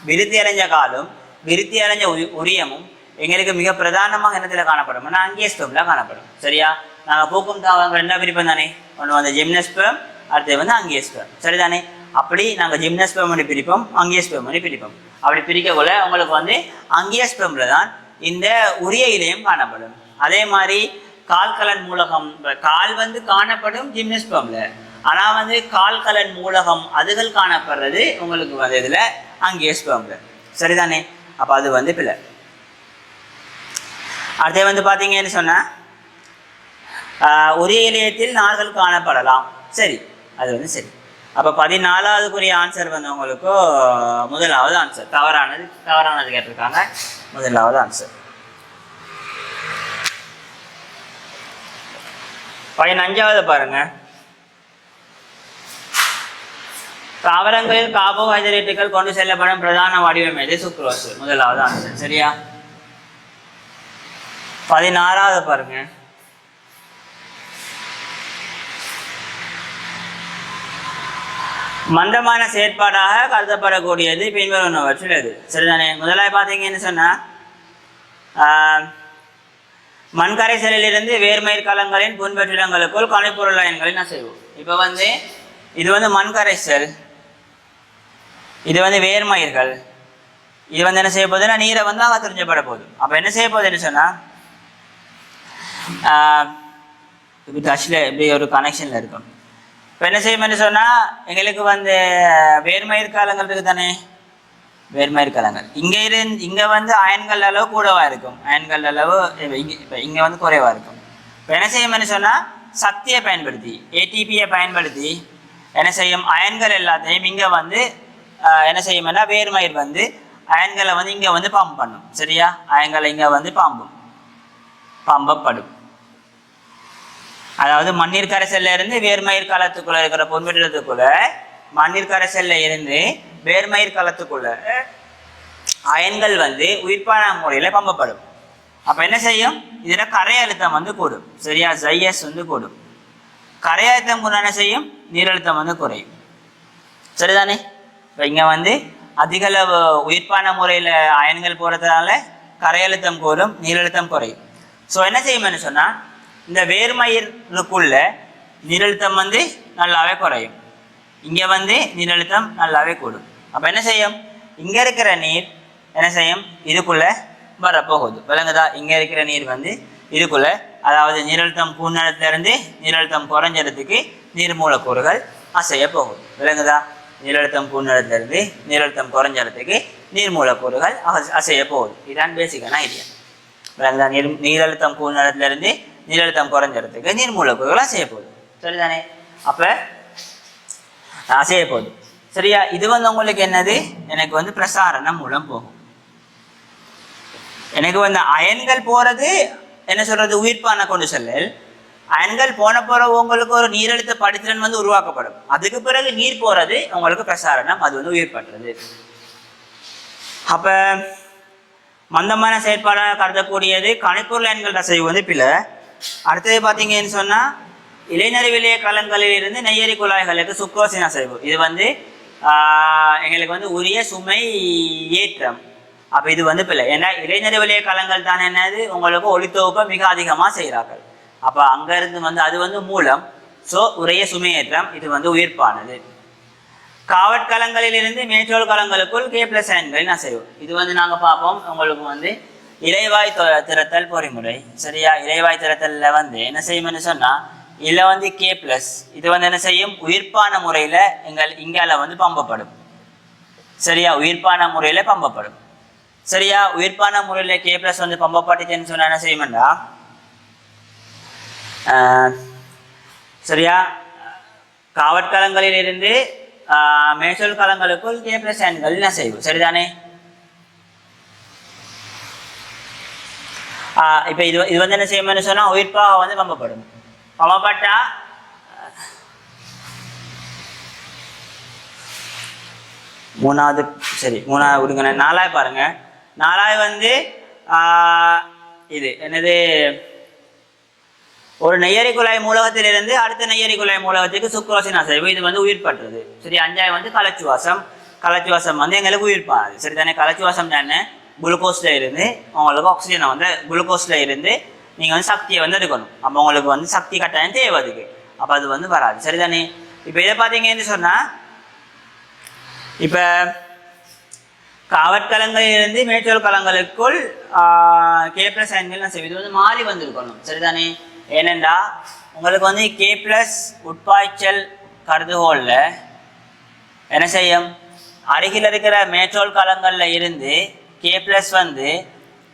விருத்தி அடைஞ்ச காலும் விருத்தி அடைஞ்ச உரியமும் எங்களுக்கு மிக பிரதானமாக என்னத்தில் காணப்படும்? அங்கியஸ்பெர்மில் காணப்படும். சரியா? நாங்கள் பூக்கும் தாவரங்கள் என்ன பிரிப்போம் தானே? ஒன்று வந்து ஜிம்னஸ்பெர்ம், அடுத்தது வந்து அங்கியஸ்பெர்ம். சரிதானே? அப்படி நாங்கள் ஜிம்னஸ்பெர்ம் பண்ணி பிரிப்போம், அங்கியஸ்பெர்ம் பண்ணி பிரிப்போம். அப்படி பிரிக்கக்குள்ள உங்களுக்கு வந்து அங்கியஸ்பெர்மில் தான் இந்த உரிய இலையம் காணப்படும். அதே மாதிரி கால்கலன் மூலகம், கால் வந்து காணப்படும் ஜிம்னஸ்பெர்ம்ல, ஆனால் வந்து கால்கலன் மூலகம் அதுகள் காணப்படுறது உங்களுக்கு வந்து இதில் அங்கியஸ்பெர்ம்ல. சரிதானே? அப்போ அது வந்து பிள்ளை. அதே வந்து பார்த்தீங்கன்னு சொன்னால் உரிய இலையத்தில் நார்கள் காணப்படலாம். சரி, அது வந்து சரி. அப்போ 14வதுக்குரிய ஆன்சர் வந்து உங்களுக்கு முதலாவது ஆன்சர் தவறானது கேட்டிருக்காங்க. முதலாவது ஆன்சர். 15வது பாருங்க. தாவரங்களில் கார்போஹைட்ரேட்டுகள் கொண்டு செல்லப்படும் பிரதான வடிவம் எது? சுக்ரோஸ். முதலாவது ஆன்சர். சரியா? 16வது பாருங்க. மந்தமான செயற்பாடாக கருதப்படக்கூடியது பின்வருவனவற்றில் எது? சரிதானே? முதலாக பார்த்தீங்கன்னு சொன்னா மண்கரைசலிலிருந்து வேர்மயிர் கலங்களின் புன்பற்றிடங்களுக்குள் கனிப்பொருள் அயன்களின் அசைவு. இப்போ வந்து இது வந்து மண்கரைசல், இது வந்து வேர்மயிர்கள், இது வந்து என்ன செய்ய போகுதுன்னா நீரை வந்து அகத்தறிஞ்சப்பட போகுது. அப்போ என்ன செய்ய போகுதுன்னு சொன்னால் இப்போ டச்சில் இப்படி ஒரு கனெக்ஷனில் இருக்கும். இப்போ என்ன செய்யும்னு சொன்னால் எங்களுக்கு வந்து வேர்மயிர் காலங்கள் இருக்குது தானே? வேர்மயிர் காலங்கள் இங்கே வந்து அயன்கள் அளவு கூடவாக இருக்கும், அயன்கள் அளவு இப்போ இங்கே வந்து குறைவாக இருக்கும். இப்போ என்ன செய்யும்னு சொன்னால் சக்தியை பயன்படுத்தி ஏடிபியை பயன்படுத்தி என்ன செய்யும்? அயன்கள் எல்லாத்தையும் இங்கே வந்து என்ன செய்யும்னா வேர்மயிர் வந்து அயன்களை வந்து இங்கே வந்து பம்ப் பண்ணும். சரியா? அயன்களை இங்கே வந்து பம்பப்படும். அதாவது மண்ணீர் கரைசல்ல இருந்து வேர்மயிர் காலத்துக்குள்ள இருக்கிற பொன்வெற்றத்துக்குள்ள மண்ணீர் கரைசல்ல இருந்து வேர்மயிர் காலத்துக்குள்ள அயன்கள் வந்து உயிர்ப்பான முறையில பம்பப்படும். அப்ப என்ன செய்யும்? இதுல கரை அழுத்தம் வந்து கூடும். சரியா? ஜைஎஸ் வந்து கூடும். கரை அழுத்தம் கூட என்ன செய்யும்? நீரழுத்தம் வந்து குறையும். சரிதானே? இப்போ இங்க வந்து அதிக அளவு உயிர்ப்பான முறையில அயன்கள் போறதுனால கரை அழுத்தம் கூடும், நீரழுத்தம் குறையும். ஸோ என்ன செய்யும்னு சொன்னா இந்த வேர்மயிருக்குள்ள நீரழுத்தம் வந்து நல்லாவே குறையும், இங்கே வந்து நீரழுத்தம் நல்லாவே கூடும். அப்போ என்ன செய்யும், இங்கே இருக்கிற நீர் என்ன செய்யும், இதுக்குள்ளே வரப்போகுது. விளங்குதா? இங்கே இருக்கிற நீர் வந்து இதுக்குள்ளே, அதாவது நீரழுத்தம் கூடினத்திலிருந்து நீரழுத்தம் குறைஞ்சதுக்கு நீர் மூலக்கூறுகள் அசைய போகுது. விளங்குதா? நீரழுத்தம் கூடினத்திலிருந்து நீரழுத்தம் குறைஞ்சதுக்கு நீர் மூலக்கூறுகள் அசைய போகுது. இதுதான் பேசிக்கான ஐடியா. விளங்குதா? நீரழுத்தம் கூடினத்திலிருந்து நீரழுத்தம் குறைஞ்சதுக்கு நீர் மூலக்கூறுகள் அசைய போகுது. சரிதானே? அப்போ அசைய போகுது. சரியா? இது வந்து உங்களுக்கு என்னது, எனக்கு வந்து பிரசாரணம் மூலம் போகும். எனக்கு வந்து அயன்கள் போறது என்ன சொல்றது, உயிர்ப்பான கொண்டு செல்லல். அயன்கள் போன பிறகு உங்களுக்கு ஒரு நீரழுத்த படித்திறன் வந்து உருவாக்கப்படும். அதுக்கு பிறகு நீர் போறது உங்களுக்கு பிரசாரணம், அது வந்து உயிர்பற்றது. அப்ப மந்தமான செயற்பாடாக கருதக்கூடியது கணிப்பொருள் அயன்கள் அசைவு வந்து பிழை. அடுத்தது பார்த்தீங்கன்னு சொன்னா இளைஞர் விலைய கலங்களில் இருந்து நெய்யரி குழாய்களுக்கு சுக்ரோசின் அசைவு. இது வந்து எங்களுக்கு வந்து உரிய சுமை ஏற்றம். அப்போ இது வந்து பிள்ளை. ஏன்னா இளைஞர் விலைய கலங்கள் தான் என்னது, உங்களுக்கு ஒளித்தொகுப்பை மிக அதிகமாக செய்கிறார்கள். அப்போ அங்கேருந்து வந்து அது வந்து மூலம். ஸோ உரிய சுமையேற்றம், இது வந்து உயிர்ப்பானது. காவற்கலங்களிலிருந்து மேற்றோல் கலங்களுக்குள் K+ அயன்களின் அசைவு. இது வந்து நாங்கள் பார்ப்போம். உங்களுக்கு வந்து இலைவாய் திறத்தல் பொறிமுறை. சரியா? இலைவாய் திறத்தலில் வந்து என்ன செய்யும்னு சொன்னால், இதில் வந்து K+, இது வந்து என்ன செய்யும், உயிர்ப்பான முறையில் இங்கால வந்து பம்பப்படும். சரியா? உயிர்ப்பான முறையில் பம்பப்படும். சரியா? உயிர்ப்பான முறையில் K+ வந்து பம்பப்பட்டுச்சுன்னு சொன்னால் என்ன செய்யும்டா, சரியா, காவற்கலங்களில் இருந்து மேற்சொல் கலங்களுக்குள் K+ அயன்களின் அசைவு. சரிதானே? இப்போ இது வந்து என்ன செய்யும்னு சொன்னால் உயிர்ப்பாக வந்து பம்பப்படும். பம்பப்பட்டா மூணாவது, சரி மூணாவது விடுங்க, நாலாவது பாருங்க. நாலாவது வந்து இது என்னது, ஒரு நெய்யரி குழாய் மூலகத்திலிருந்து அடுத்த நெய்யரி குழாய் மூலகத்துக்கு சுக்ரோசின் அசைவு. இது வந்து உயிர்பற்றது. சரி. அஞ்சாவது வந்து கலச்சுவாசம். கலச்சுவாசம் வந்து எங்களுக்கு உயிர்ப்பானது. சரி தானே? கலச்சுவாசம் தானே, குளுக்கோஸ்ல இருந்து உங்களுக்கு ஆக்சிஜனை வந்து குளுக்கோஸ்ல இருந்து நீங்கள் வந்து சக்தியை வந்து எடுக்கணும். அப்போ உங்களுக்கு வந்து சக்தி கட்டாயம் தேவை அதுக்கு. அப்போ அது வந்து வராது. சரிதானே? இப்போ இதை பார்த்தீங்கன்னு சொன்னால், இப்போ காவற்கலங்களிலிருந்து மேற்றோல் கலங்களுக்குள் K+ அயன்கள் அசைவு. இது வந்து மாறி வந்திருக்கணும். சரிதானே? ஏனென்றா உங்களுக்கு வந்து K+ உட்பாய்ச்சல் கருதுகோளில் என்ன செய்யும், அருகில் இருக்கிற மேற்றோல் கலங்களில் இருந்து K+ வந்து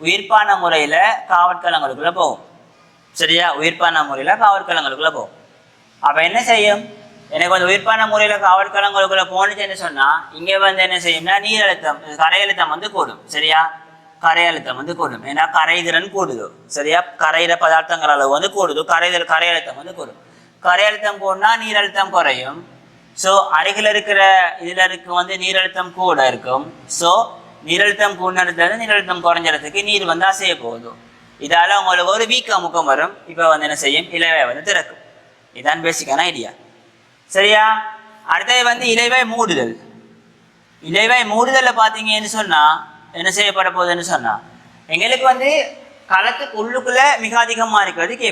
உயிர்ப்பான முறையில் காவற்கலங்களுக்குள்ளே போகும். சரியா? உயிர்ப்பான முறையில் காவற்கலங்களுக்குள்ளே போகும். அப்போ என்ன செய்யும், எனக்கு வந்து உயிர்ப்பான முறையில் காவற்கலங்களுக்குள்ளே போனுச்சுன்னு சொன்னால், இங்கே வந்து என்ன செய்யும்னா நீரழுத்தம், கரையழுத்தம் வந்து கூடும். சரியா? கரையழுத்தம் வந்து கூடும். ஏன்னா கரைதிறன் கூடுது. சரியா? கரையிற பதார்த்தங்கள் அளவு வந்து கூடுது. கரையழுத்தம் வந்து கூடும். கரையழுத்தம் கூடனா நீரழுத்தம் குறையும். ஸோ அருகில் இருக்கிற இதில் வந்து நீரழுத்தம் கூட இருக்கும். ஸோ நீரழுத்தம் கூடினது நீரழுத்தம் குறைஞ்சதுக்கு நீர் வந்து அசைய போகுது. இதால் உங்களுக்கு ஒரு வீக்க முக்கம் வரும். இப்போ வந்து என்ன செய்யும், இலைவாய் வந்து திறக்கும். இதுதான் பேசிக்கான ஐடியா. சரியா? அடுத்தது வந்து இலைவாய் மூடுதல். இலைவாய் மூடுதலில் பார்த்தீங்கன்னு சொன்னால் என்ன செய்யப்பட போகுதுன்னு சொன்னால், எங்களுக்கு வந்து களத்துக்கு உள்ளுக்குள்ளே மிக அதிகமாக இருக்கிறது K+.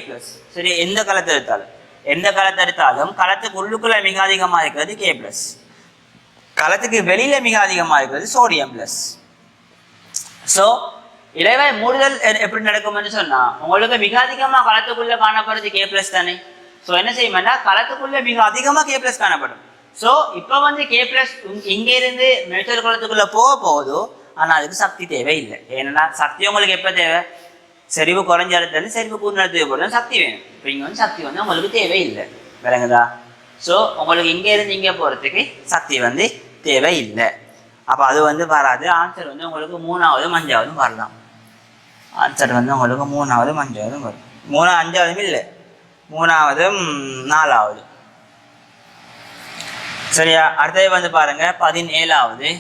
சரி, எந்த களத்தை எடுத்தாலும் களத்துக்கு உள்ளுக்குள்ளே மிக அதிகமாக இருக்கிறது K+. களத்துக்கு வெளியில் மிக அதிகமாக இருக்கிறது சோடியம் ப்ளஸ். ஸோ இலைவாய் மூடுதல் எப்படி நடக்கும்னு சொன்னால், உங்களுக்கு மிக அதிகமாக களத்துக்குள்ளே காணப்படுறது K+ தானே. ஸோ என்ன செய்யும்னா, களத்துக்குள்ளே மிக அதிகமாக K+ காணப்படும். ஸோ இப்போ வந்து K+ இங்கேருந்து மேற்றோல் களத்துக்குள்ளே போகுதோ, ஆனால் அதுக்கு சக்தி தேவையில்லை. ஏன்னா சக்தி உங்களுக்கு எப்போ தேவை, செறிவு குறைஞ்ச இடத்துல செறிவு கூடின தேவைப்படும் சக்தி வேணும். இப்போ இங்கே வந்து சக்தி வந்து உங்களுக்கு தேவையில்லை. விளங்குதா? ஸோ உங்களுக்கு இங்கேருந்து இங்கே போகிறதுக்கு சக்தி வந்து தேவையில்லை. அப்போ அது வந்து வராது. ஆன்சர் வந்து உங்களுக்கு 3ஆவதும் 5ஆவதும் வரலாம். ஆன்சர் வந்து உங்களுக்கு 3ஆவதும் 5ஆவதும் வரும். 5ஆவதும் இல்லை, 3ஆவதும் 4ஆவது. சரியா? அடுத்தது வந்து பாருங்க 17ஆவது.